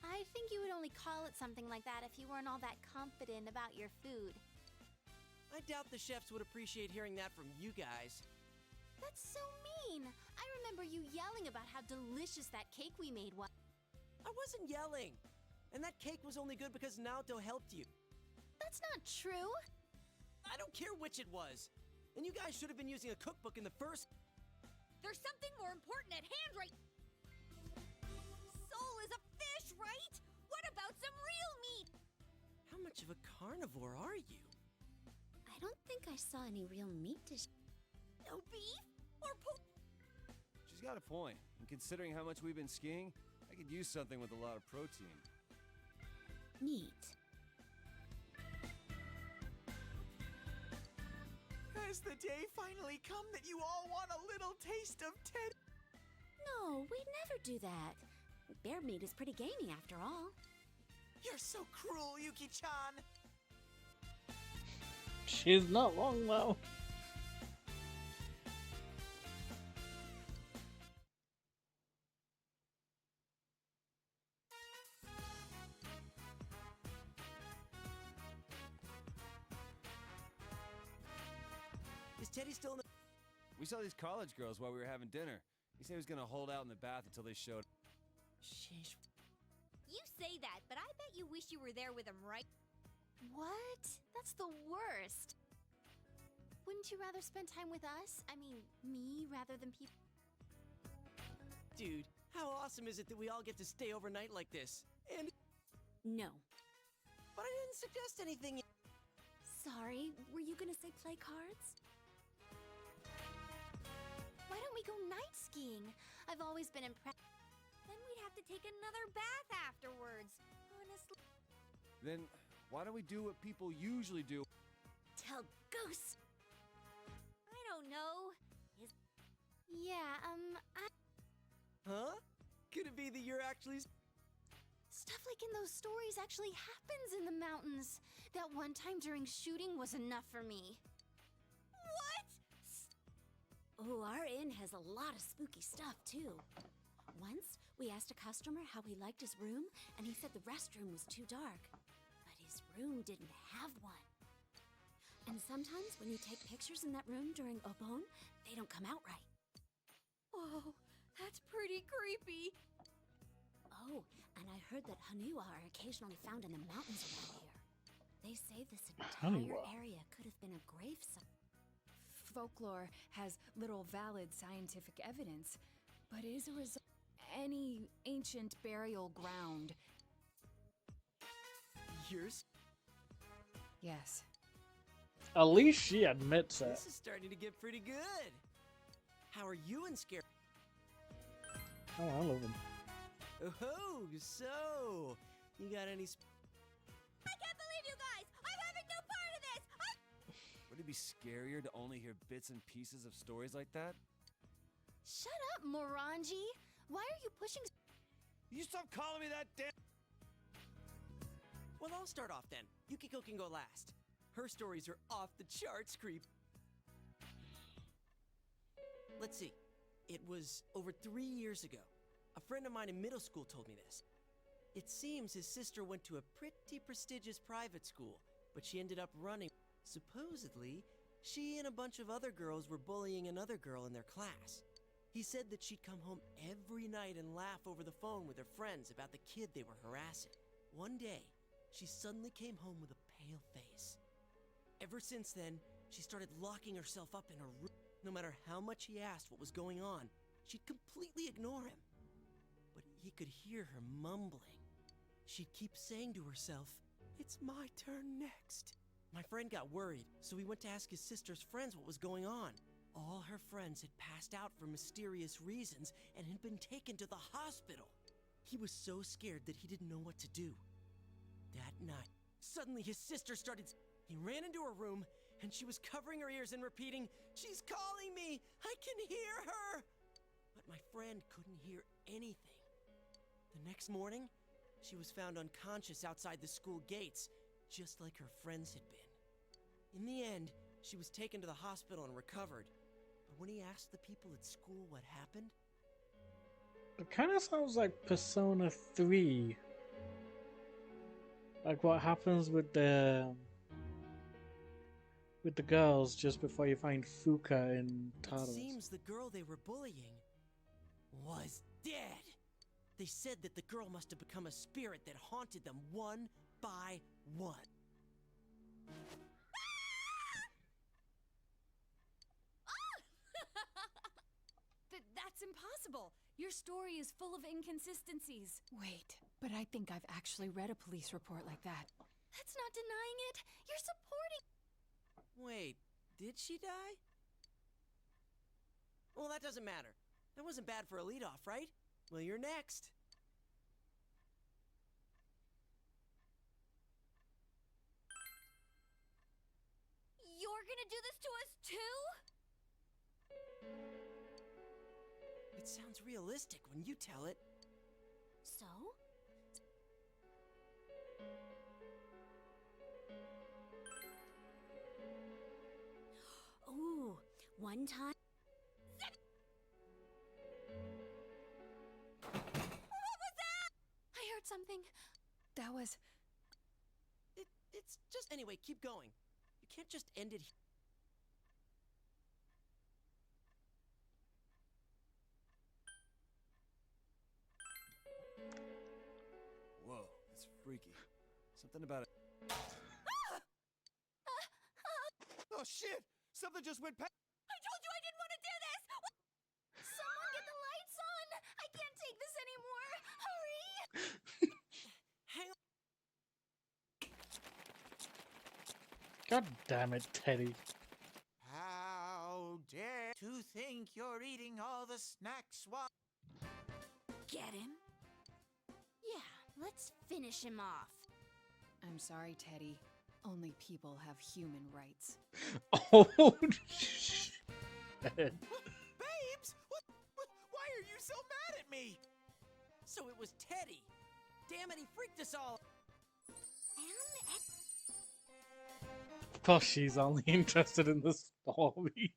I think you would only call it something like that if you weren't all that confident about your food. I doubt the chefs would appreciate hearing that from you guys. That's so mean! I remember you yelling about how delicious that cake we made was. I wasn't yelling. And that cake was only good because Naoto helped you. That's not true! I don't care which it was. And you guys should have been using a cookbook in the first... There's something more important at hand right... Soul is a fish, right? What about some real meat? How much of a carnivore are you? I don't think I saw any real meat dish. No beef? Or pork? She's got a point. And considering how much we've been skiing, I could use something with a lot of protein. Neat. Has the day finally come that you all want a little taste of Ted? No, we'd never do that. Bear meat is pretty gamey after all. You're so cruel, Yuki-chan! She's not wrong though. Is Teddy still in the... We saw these college girls while we were having dinner. He said he was gonna hold out in the bath until they showed. Sheesh. You say that, but I bet you wish you were there with him, right? What? That's the worst. Wouldn't you rather spend time with us? I mean, me rather than people? Dude, how awesome is it that we all get to stay overnight like this? And... No. But I didn't suggest anything. Sorry, were you gonna say play cards? Why don't we go night skiing? I've always been impressed. Then we'd have to take another bath afterwards. Honestly. Then why don't we do what people usually do? Tell Goose. I don't know. Yeah, Huh? Could it be that you're actually... Stuff like in those stories actually happens in the mountains. That one time during shooting was enough for me. What? Oh, our inn has a lot of spooky stuff, too. Once, we asked a customer how he liked his room, and he said the restroom was too dark. But his room didn't have one. And sometimes when you take pictures in that room during Obon, they don't come out right. Whoa, that's pretty creepy. Oh, and I heard that Hanua are occasionally found in the mountains around here. They say this entire Hanua. area could have been a grave site. Folklore has little valid scientific evidence, but is a result of any ancient burial ground. Yours? Yes. At least she admits it. This is starting to get pretty good. How are you in Scare? Oh, I love him. Oh, so you got any? I can't believe you guys! I'm having no part of this! Would it be scarier to only hear bits and pieces of stories like that? Shut up, Morangi! Why are you pushing... You stop calling me that, damn. Well, I'll start off then. Yukiko can go last. Her stories are off the charts, creep. Let's see. It was over 3 years ago. A friend of mine in middle school told me this. It seems his sister went to a pretty prestigious private school, but she ended up running. Supposedly, she and a bunch of other girls were bullying another girl in their class. He said that she'd come home every night and laugh over the phone with her friends about the kid they were harassing. One day, she suddenly came home with a pale face. Ever since then, she started locking herself up in her room. No matter how much he asked what was going on, she'd completely ignore him. But he could hear her mumbling. She'd keep saying to herself, "It's my turn next." My friend got worried, so he went to ask his sister's friends what was going on. All her friends had passed out for mysterious reasons and had been taken to the hospital. He was so scared that he didn't know what to do. That night, suddenly his sister started... He ran into her room, and she was covering her ears and repeating, "She's calling me! I can hear her!" But my friend couldn't hear anything. The next morning, she was found unconscious outside the school gates, just like her friends had been. In the end, she was taken to the hospital and recovered. But when he asked the people at school what happened, It kind of sounds like Persona 3. Like what happens with the girls just before you find Fuka in it Talos. seems the girl they were bullying was dead. They said that the girl must have become a spirit that haunted them one by one. That's impossible. Your story is full of inconsistencies. Wait, but I think I've actually read a police report like that. That's not denying it. You're supporting. Wait, did she die? Well, that doesn't matter. That wasn't bad for a leadoff, right? Well, you're next. You're gonna do this to us too? It sounds realistic when you tell it. So? Ooh, one time. What was that? I heard something. That was... It's just... Anyway, keep going. You can't just end it here. Whoa, that's freaky. Something about it. Oh shit! Something just went past. I told you I didn't want to do this! Someone get the lights on! I can't take this anymore! Hurry! Hang on. God damn it, Teddy. How dare to think you're eating all the snacks while... Get him? Yeah, let's finish him off. I'm sorry, Teddy. Only people have human rights. Oh, shit. Babes! Why are you so mad at me? So it was Teddy. Damn it, he freaked us all. Of course, she's only interested in the story.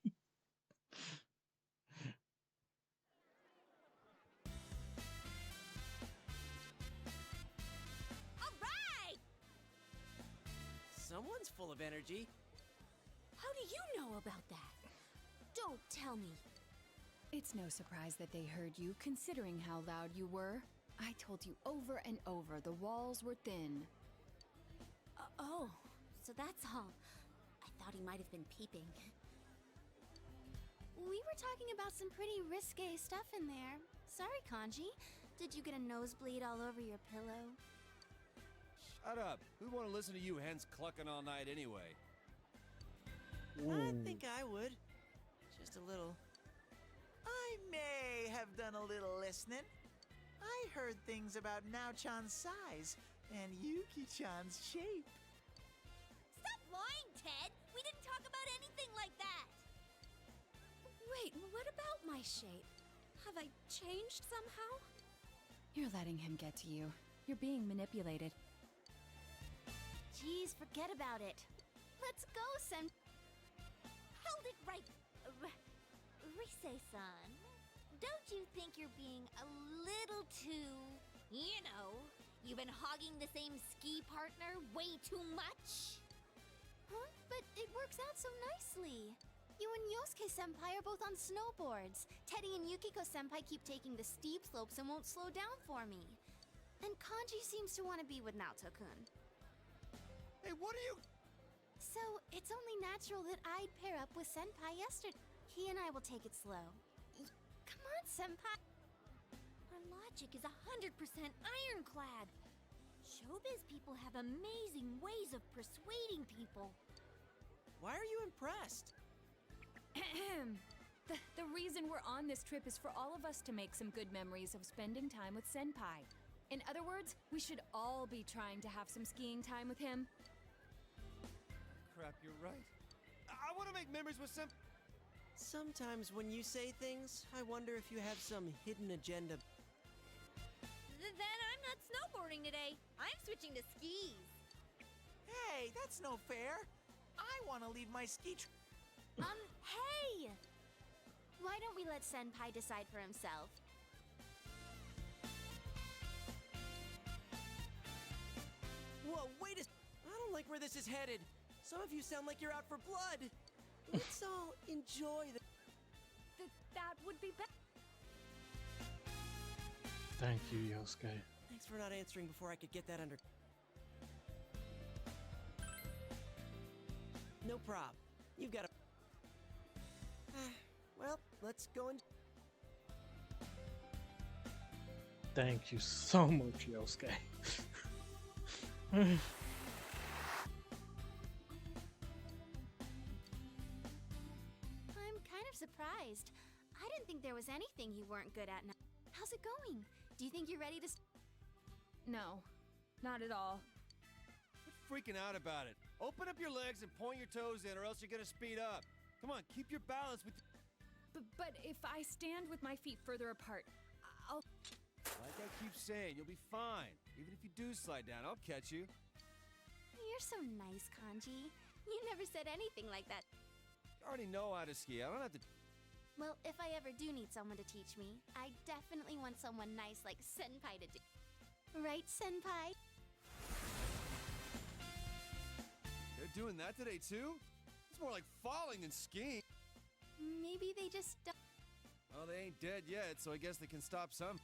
All right! Someone's full of energy. How do you know about that? Don't tell me. It's no surprise that they heard you, considering how loud you were. I told you over and over the walls were thin. Oh, so that's all. I thought he might have been peeping. We were talking about some pretty risque stuff in there. Sorry, Kanji. Did you get a nosebleed all over your pillow? Shut up. Who'd want to listen to you hens clucking all night anyway? I think I would. Just a little. I may have done a little listening. I heard things about Nao-chan's size and Yuki-chan's shape. Stop lying, Ted! We didn't talk about anything like that! Wait, what about my shape? Have I changed somehow? You're letting him get to you. You're being manipulated. Geez, forget about it. Let's go, Sen. Hold it right. Rise-san, don't you think you're being a little too, you've been hogging the same ski partner way too much? Huh? But it works out so nicely. You and Yosuke-senpai are both on snowboards. Teddie and Yukiko-senpai keep taking the steep slopes and won't slow down for me. And Kanji seems to want to be with Naoto-kun. Hey, what are you... So, it's only natural that I'd pair up with Senpai yesterday. He and I will take it slow. Come on, Senpai! Our logic is 100% ironclad. Showbiz people have amazing ways of persuading people. Why are you impressed? The reason we're on this trip is for all of us to make some good memories of spending time with Senpai. In other words, we should all be trying to have some skiing time with him. Crap, you're right. I want to make memories with some... Sometimes when you say things, I wonder if you have some hidden agenda. Then I'm not snowboarding today. I'm switching to skis. Hey, that's no fair. I want to leave my ski Hey! Why don't we let Senpai decide for himself? Whoa, wait a... I don't like where this is headed. Some of you sound like you're out for blood. Let's all enjoy the... That would be better. Thank you, Yosuke. Thanks for not answering before I could get that under... No prob. You've got a... well, let's go and... Thank you so much, Yosuke. I'm kind of surprised. I didn't think there was anything you weren't good at. How's it going? Do you think you're ready to... No, not at all. Quit freaking out about it. Open up your legs and point your toes in, or else you're gonna speed up. Come on, keep your balance with... But if I stand with my feet further apart, I'll... Like I keep saying, you'll be fine. Even if you do slide down, I'll catch you. You're so nice, Kanji. You never said anything like that. You already know how to ski. I don't have to... Well, if I ever do need someone to teach me, I definitely want someone nice like Senpai to do. Right, Senpai? They're doing that today, too? It's more like falling than skiing. Maybe they just don't... Well, they ain't dead yet, so I guess they can stop some.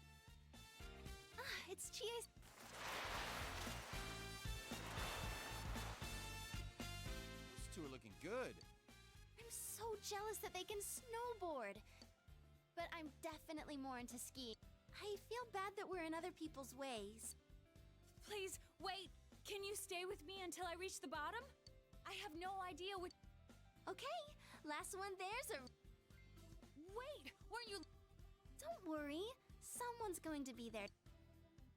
Ah, it's Chie's... Those two are looking good. I'm so jealous that they can snowboard. But I'm definitely more into skiing. I feel bad that we're in other people's ways. Please, wait! Can you stay with me until I reach the bottom? I have no idea what... Okay, last one there's a... Wait! Weren't you... Don't worry, someone's going to be there.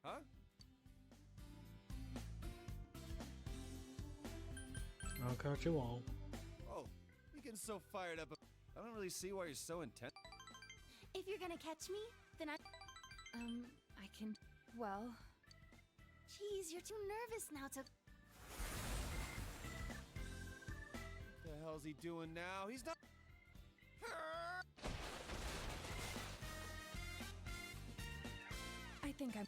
Huh? I'll catch you all. Oh, you're getting so fired up. I don't really see why you're so intense. If you're gonna catch me, then I can... Well... Jeez, you're too nervous now to... What the hell's he doing now? He's not... I think I'm...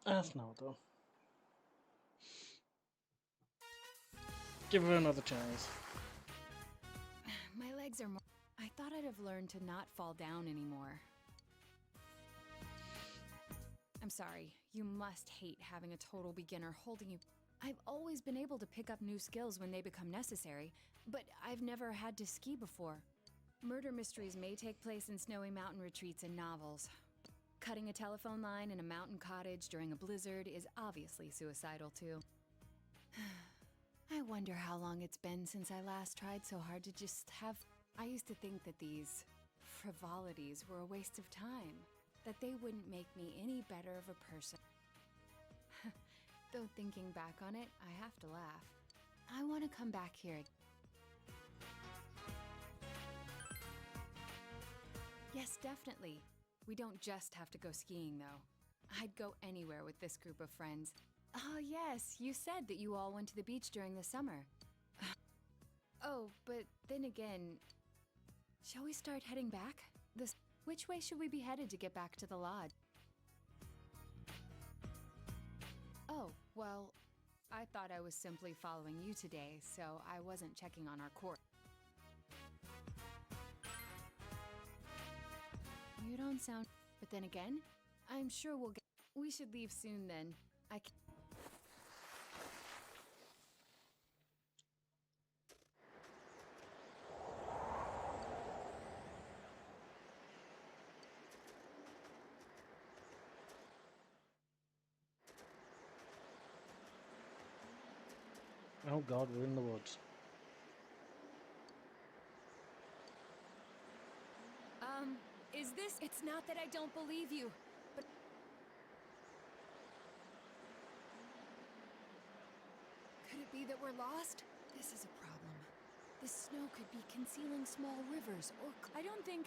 That's no though. Give her another chance. My legs are more... I thought I'd have learned to not fall down anymore. I'm sorry. You must hate having a total beginner holding you... I've always been able to pick up new skills when they become necessary, but I've never had to ski before. Murder mysteries may take place in snowy mountain retreats and novels. Cutting a telephone line in a mountain cottage during a blizzard is obviously suicidal too. I wonder how long it's been since I last tried so hard to just have... I used to think that these frivolities were a waste of time, that they wouldn't make me any better of a person. Though thinking back on it, I have to laugh. I want to come back here. Yes, definitely. We don't just have to go skiing, though. I'd go anywhere with this group of friends. Oh, yes, you said that you all went to the beach during the summer. Oh, but then again... Shall we start heading back? Which way should we be headed to get back to the lodge? Oh, well, I thought I was simply following you today, so I wasn't checking on our course. You don't sound... But then again, I'm sure we'll get... We should leave soon then. Oh god, we're in the woods. Is this... It's not that I don't believe you, but... Could it be that we're lost? This is a problem. The snow could be concealing small rivers or... I don't think...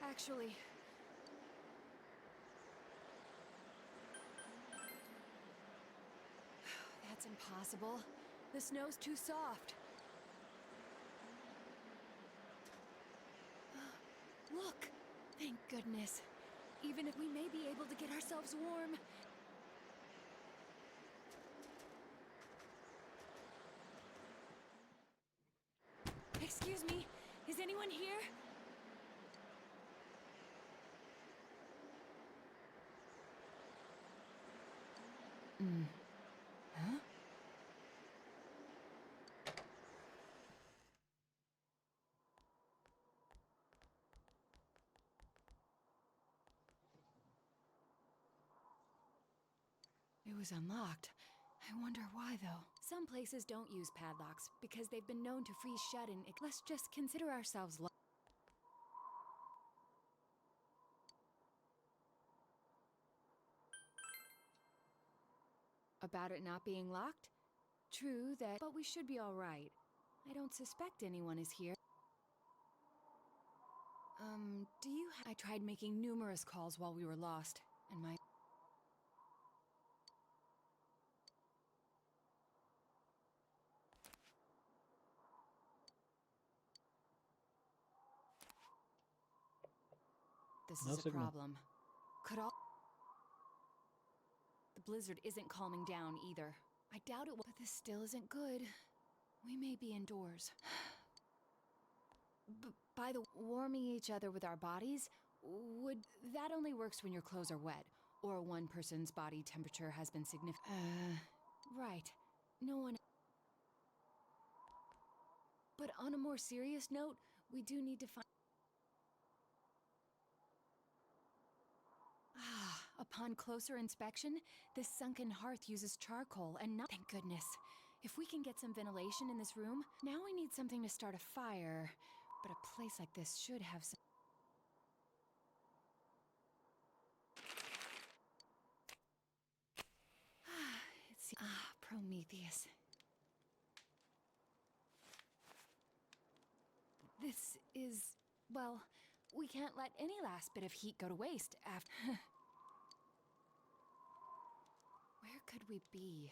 Actually... That's impossible. The snow's too soft. Look! Thank goodness. Even if we may be able to get ourselves warm. Excuse me, is anyone here? Huh? It was unlocked. I wonder why, though. Some places don't use padlocks because they've been known to freeze shut and let's just consider ourselves lucky. About it not being locked? True that, but we should be all right. I don't suspect anyone is here. Do you I tried making numerous calls while we were lost, and my... This No is a signal. problem. Could all... The blizzard isn't calming down either. I doubt it will, but this still isn't good. We may be indoors. By the warming each other with our bodies, that only works when your clothes are wet, or one person's body temperature has been significant. Right. No one... But on a more serious note, we do need to find... Upon closer inspection, this sunken hearth uses charcoal and not... Thank goodness. If we can get some ventilation in this room, now we need something to start a fire. But a place like this should have some... It's... Prometheus. This is... Well, we can't let any last bit of heat go to waste after... Where could we be?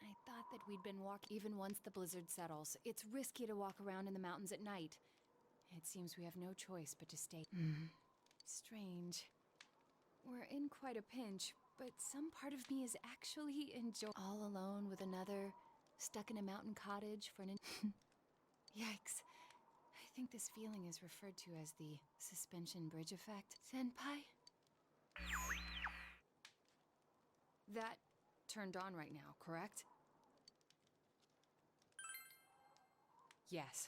I thought that we'd been walking even once the blizzard settles. It's risky to walk around in the mountains at night. It seems we have no choice but to stay. Strange. We're in quite a pinch, but some part of me is actually enjoying... All alone with another, stuck in a mountain cottage for an... Yikes. I think this feeling is referred to as the suspension bridge effect. Senpai? That turned on right now, correct? Yes.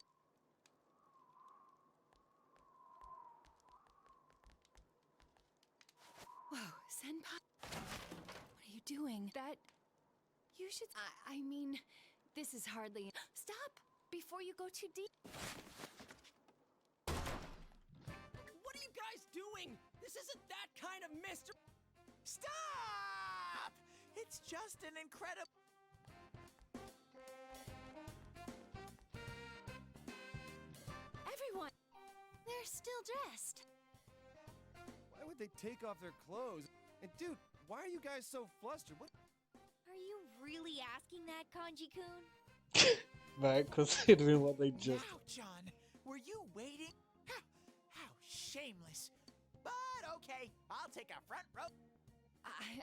Whoa, Senpai? What are you doing? That... You should... I mean, this is hardly... Stop! Before you go too deep... What are you guys doing? This isn't that kind of mystery. Stop! It's just an incredible... Everyone! They're still dressed. Why would they take off their clothes? And dude, why are you guys so flustered? What? Are you really asking that, Kanji-kun? Right, considering what they just... Now, John, were you waiting? How shameless. But okay, I'll take a front row.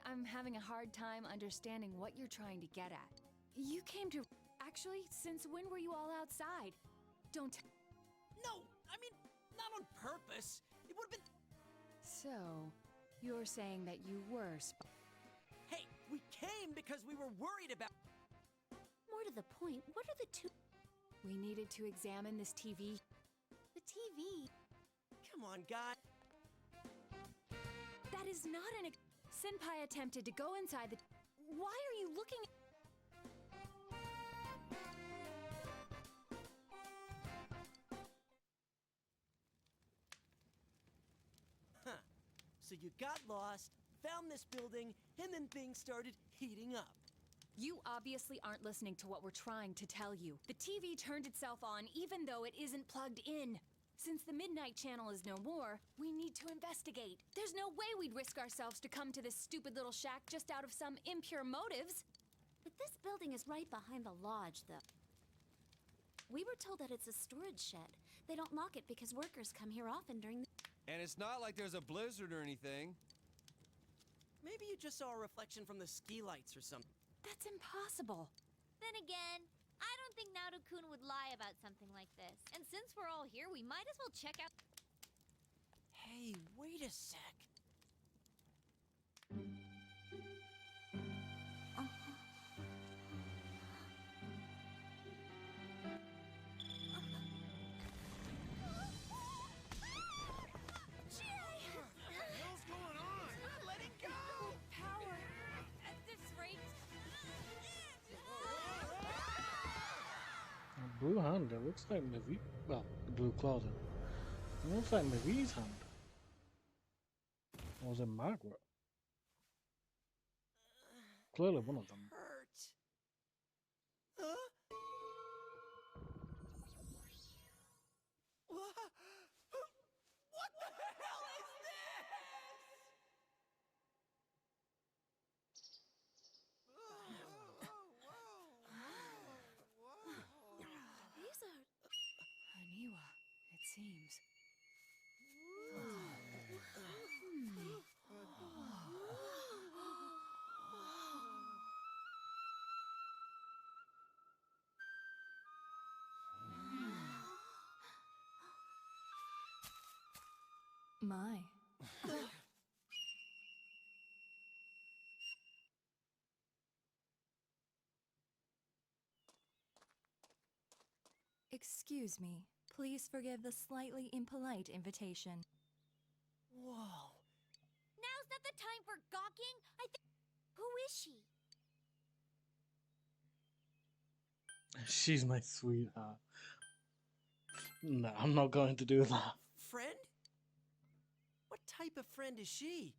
I'm having a hard time understanding what you're trying to get at. You came to... Actually, since when were you all outside? Don't... No, I mean, not on purpose. It would have been... So, you're saying that you were... Hey, we came because we were worried about... More to the point, what are the two... We needed to examine this TV. The TV? Come on, guy. That is not an... Senpai attempted to go inside the... Why are you looking... Huh. So you got lost, found this building, and then things started heating up. You obviously aren't listening to what we're trying to tell you. The TV turned itself on even though it isn't plugged in. Since the Midnight Channel is no more, we need to investigate. There's no way we'd risk ourselves to come to this stupid little shack just out of some impure motives. But this building is right behind the lodge, though. We were told that it's a storage shed. They don't lock it because workers come here often during the... And it's not like there's a blizzard or anything. Maybe you just saw a reflection from the ski lights or something. That's impossible. Then again, I don't think Naruto-kun would lie about something like this. And since we're all here, we might as well check out... Hey, wait a sec. What's going on? Let it go! Power! At this rate... A blue hand, it looks like Mavi. Well, the blue clothing. It looks like Mavi's hand. Or was it Margaret? Clearly one of them. Hurt. Huh? What the hell is this? These are... Aniwa, it seems. My. Excuse me. Please forgive the slightly impolite invitation. Whoa. Now's not the time for gawking. Who is she? She's my sweetheart. No, I'm not going to do that. Friend? What type of friend is she?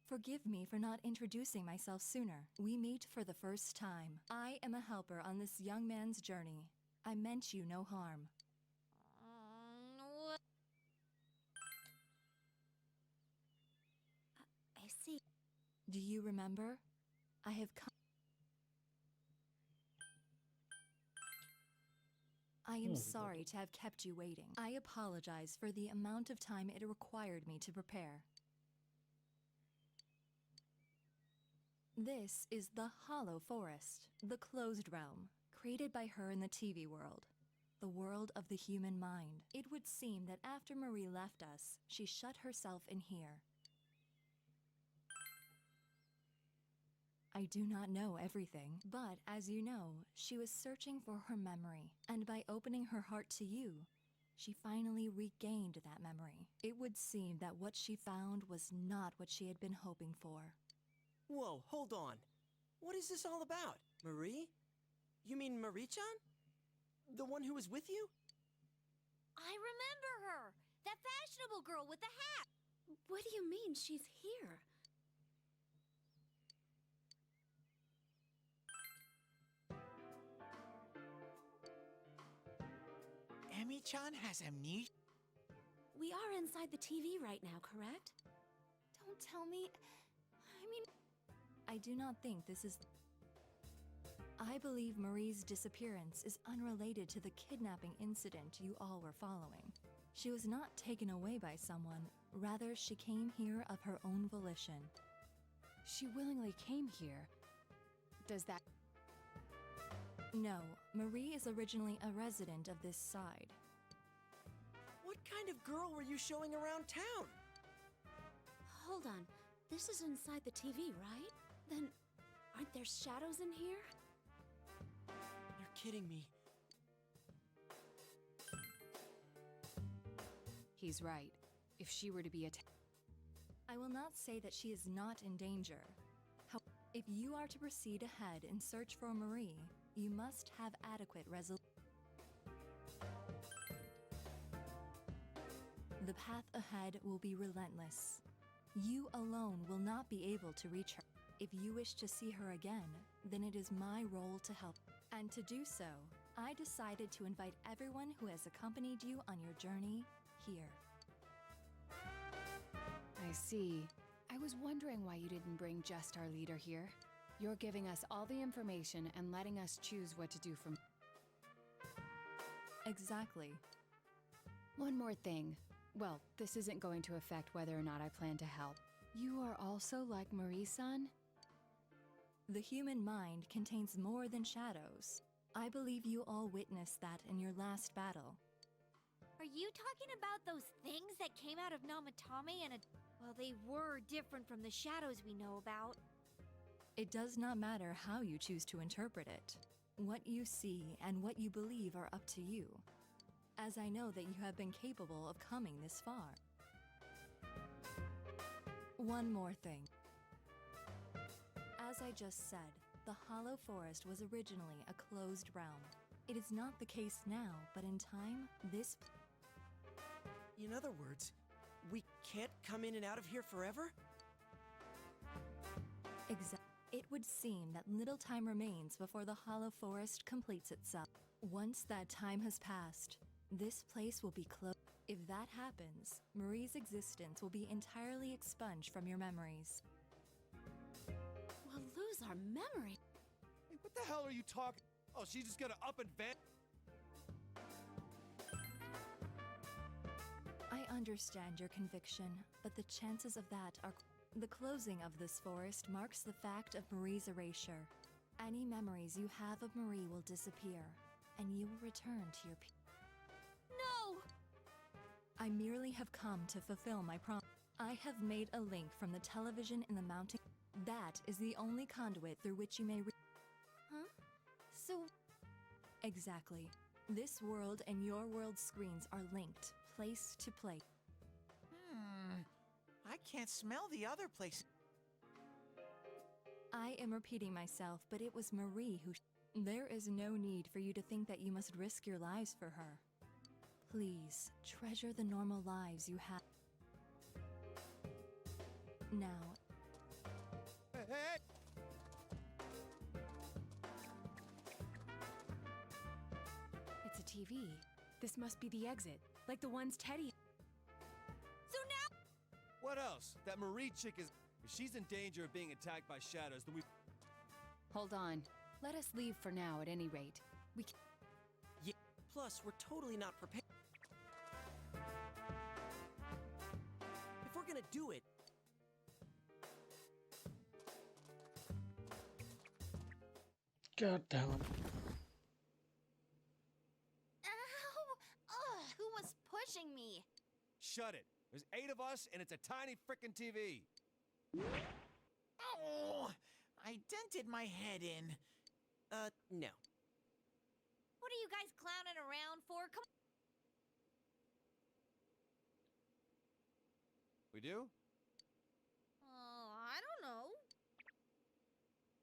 Forgive me for not introducing myself sooner. We meet for the first time. I am a helper on this young man's journey. I meant you no harm. What? I see. Do you remember? I have come. I am sorry to have kept you waiting. I apologize for the amount of time it required me to prepare. This is the Hollow Forest, the closed realm, created by her in the TV world, the world of the human mind. It would seem that after Marie left us, she shut herself in here. I do not know everything, but as you know, she was searching for her memory, and by opening her heart to you, she finally regained that memory. It would seem that what she found was not what she had been hoping for. Whoa, hold on. What is this all about? Marie? You mean Marie-chan? The one who was with you? I remember her! That fashionable girl with the hat! What do you mean she's here? Emi-chan has amnesia? We are inside the TV right now, correct? Don't tell me. I do not think this is. I believe Marie's disappearance is unrelated to the kidnapping incident you all were following. She was not taken away by someone, rather, she came here of her own volition. She willingly came here. Does that... No, Marie is originally a resident of this side. What kind of girl were you showing around town? Hold on. This is inside the TV, right? Then, aren't there shadows in here? You're kidding me. He's right. If she were to be attacked... I will not say that she is not in danger. However, if you are to proceed ahead in search for Marie, you must have adequate resolution. The path ahead will be relentless. You alone will not be able to reach her. If you wish to see her again, then it is my role to help. And to do so, I decided to invite everyone who has accompanied you on your journey here. I see. I was wondering why you didn't bring just our leader here. You're giving us all the information and letting us choose what to do from. Exactly. One more thing. Well, this isn't going to affect whether or not I plan to help. You are also like Marie-san? The human mind contains more than shadows. I believe you all witnessed that in your last battle. Are you talking about those things that came out of Namatame and well, they were different from the shadows we know about. It does not matter how you choose to interpret it. What you see and what you believe are up to you, as I know that you have been capable of coming this far. One more thing. As I just said, the Hollow Forest was originally a closed realm. It is not the case now, but in time, this... In other words, we can't come in and out of here forever? It would seem that little time remains before the Hollow Forest completes itself. Once that time has passed, this place will be closed. If that happens, Marie's existence will be entirely expunged from your memories. We'll lose our memory. Hey, what the hell are you talking? Oh, she's just gonna up and vanish. I understand your conviction, but the chances of that are... The closing of this forest marks the fact of Marie's erasure. Any memories you have of Marie will disappear, and you will return to your... No! I merely have come to fulfill my promise. I have made a link from the television in the mountain. That is the only conduit through which you may Huh? So... Exactly. This world and your world's screens are linked, place to place. I can't smell the other place. I am repeating myself, but it was Marie who... There is no need for you to think that you must risk your lives for her. Please, treasure the normal lives you have. Now... Hey! It's a TV. This must be the exit, like the ones Teddie... So now... What else? That Marie chick is... If she's in danger of being attacked by shadows, then we... Hold on. Let us leave for now at any rate. We can... Yeah, plus we're totally not prepared. If we're gonna do it... God damn it. Ow! Ugh, who was pushing me? Shut it. There's 8 of us, and it's a tiny frickin' TV. Oh, I dented my head in. No. What are you guys clowning around for? Come We do? Oh, I don't know.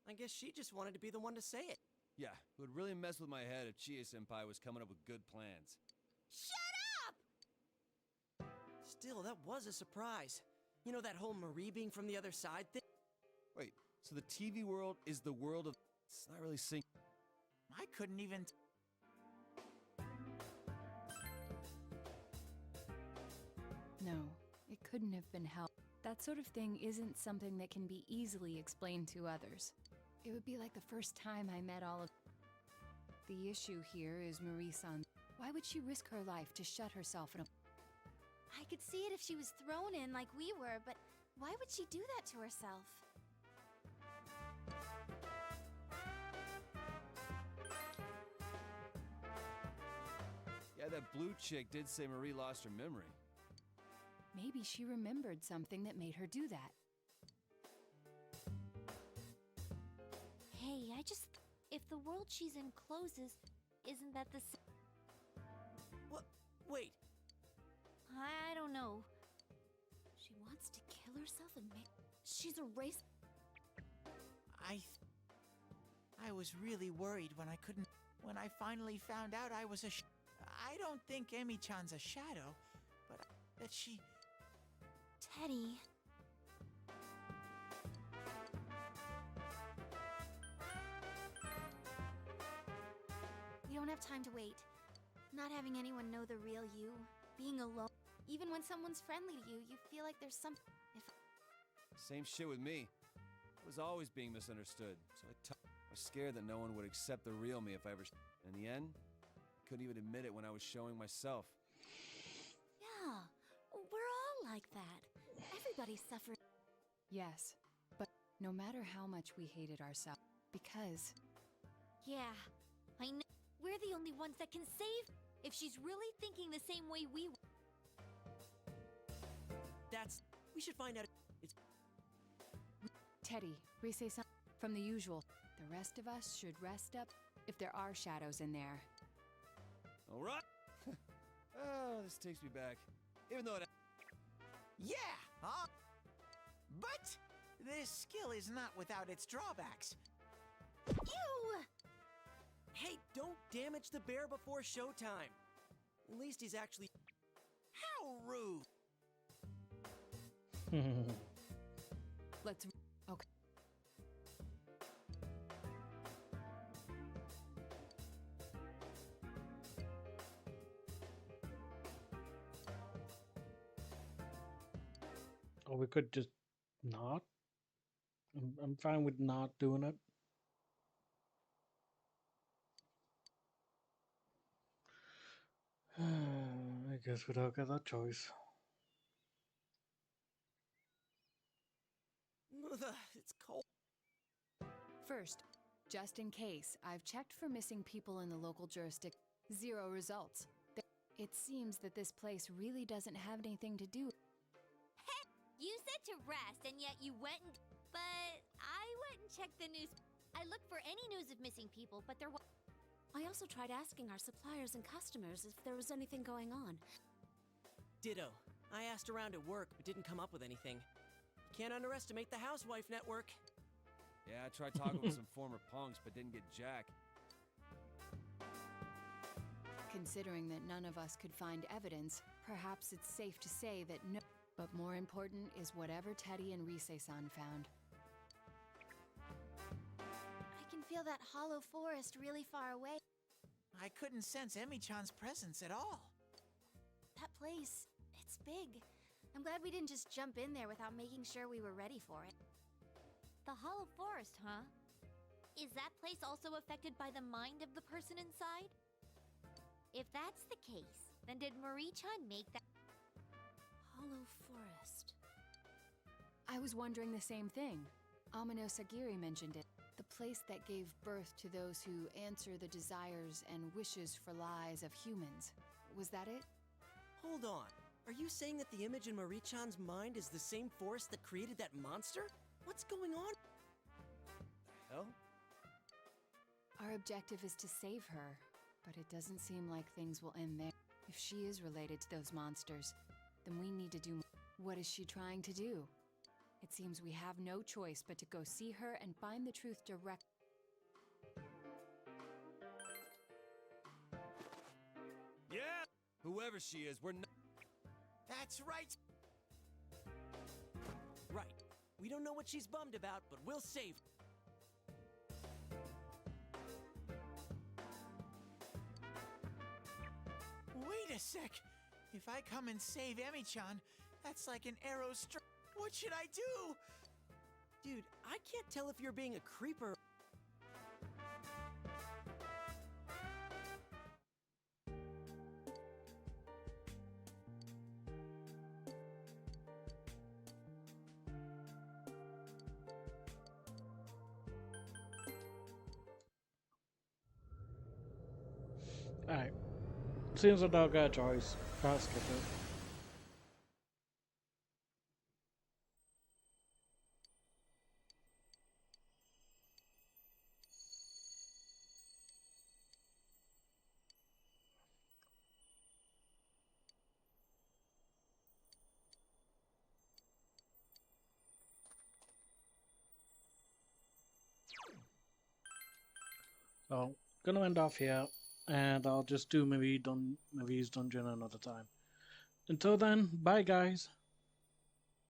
I guess she just wanted to be the one to say it. Yeah, it would really mess with my head if Chie-senpai was coming up with good plans. Shut up! Still, that was a surprise. You know that whole Marie being from the other side thing? Wait, so the TV world is the world of... It's not really sync... I couldn't even... No, it couldn't have been helped. That sort of thing isn't something that can be easily explained to others. It would be like the first time I met all of... The issue here is Marie-san. Why would she risk her life to shut herself in a... I could see it if she was thrown in like we were, but why would she do that to herself? Yeah, that blue chick did say Marie lost her memory. Maybe she remembered something that made her do that. Hey, I just... If the world she's in closes, isn't that the What? Wait. I don't know. She wants to kill herself and make... She's a race... I was really worried when I couldn't... When I finally found out I was a I don't think Emi-chan's a shadow, but that she... Teddie... We don't have time to wait. Not having anyone know the real you, being alone. Even when someone's friendly to you, you feel like there's some. If Same shit with me. I was always being misunderstood, so I was scared that no one would accept the real me if I ever. In the end, I couldn't even admit it when I was showing myself. Yeah, we're all like that. Everybody suffers. Yes, but no matter how much we hated ourselves, because Yeah, I know. We're the only ones that can save. If she's really thinking the same way we were. We should find out. It's Teddie, Rise san, from the usual. The rest of us should rest up if there are shadows in there. All right. Oh, this takes me back. Even though it. Yeah, huh? But this skill is not without its drawbacks. Ew! Hey, don't damage the bear before showtime. At least he's actually. How rude! Let's. Okay. Or we could just not. I'm fine with not doing it. I guess we don't get that choice. It's cold. First, just in case, I've checked for missing people in the local jurisdiction. 0 results. It seems that this place really doesn't have anything to do. You said to rest, and yet you went and. But I went and checked the news. I looked for any news of missing people, but there was. I also tried asking our suppliers and customers if there was anything going on. Ditto. I asked around at work, but didn't come up with anything. Can't underestimate the housewife network. Yeah, I tried talking with some former punks, but didn't get jack. Considering that none of us could find evidence, perhaps it's safe to say that no. But more important is whatever Teddie and Rise-san found. I can feel that hollow forest really far away. I couldn't sense Emi-chan's presence at all. That place, it's big. I'm glad we didn't just jump in there without making sure we were ready for it. The Hollow Forest, huh? Is that place also affected by the mind of the person inside? If that's the case, then did Marie-chan make that? Hollow Forest. I was wondering the same thing. Amano Sagiri mentioned it. The place that gave birth to those who answer the desires and wishes for lives of humans. Was that it? Hold on. Are you saying that the image in Marie-chan's mind is the same force that created that monster? What's going on? The hell? Our objective is to save her, but it doesn't seem like things will end there. If she is related to those monsters, then we need to do more. What is she trying to do? It seems we have no choice but to go see her and find the truth direct. Yeah! Whoever she is, we're not. That's right. Right. We don't know what she's bummed about, but we'll save her. Wait a sec. If I come and save Emi-chan, that's like an arrow straight. What should I do? Dude, I can't tell if you're being a creeper. Alright. Seems like I've got a choice. Can't skip it. So, gonna end off here, and I'll just do Marie's Dungeon another time. Until then, bye guys.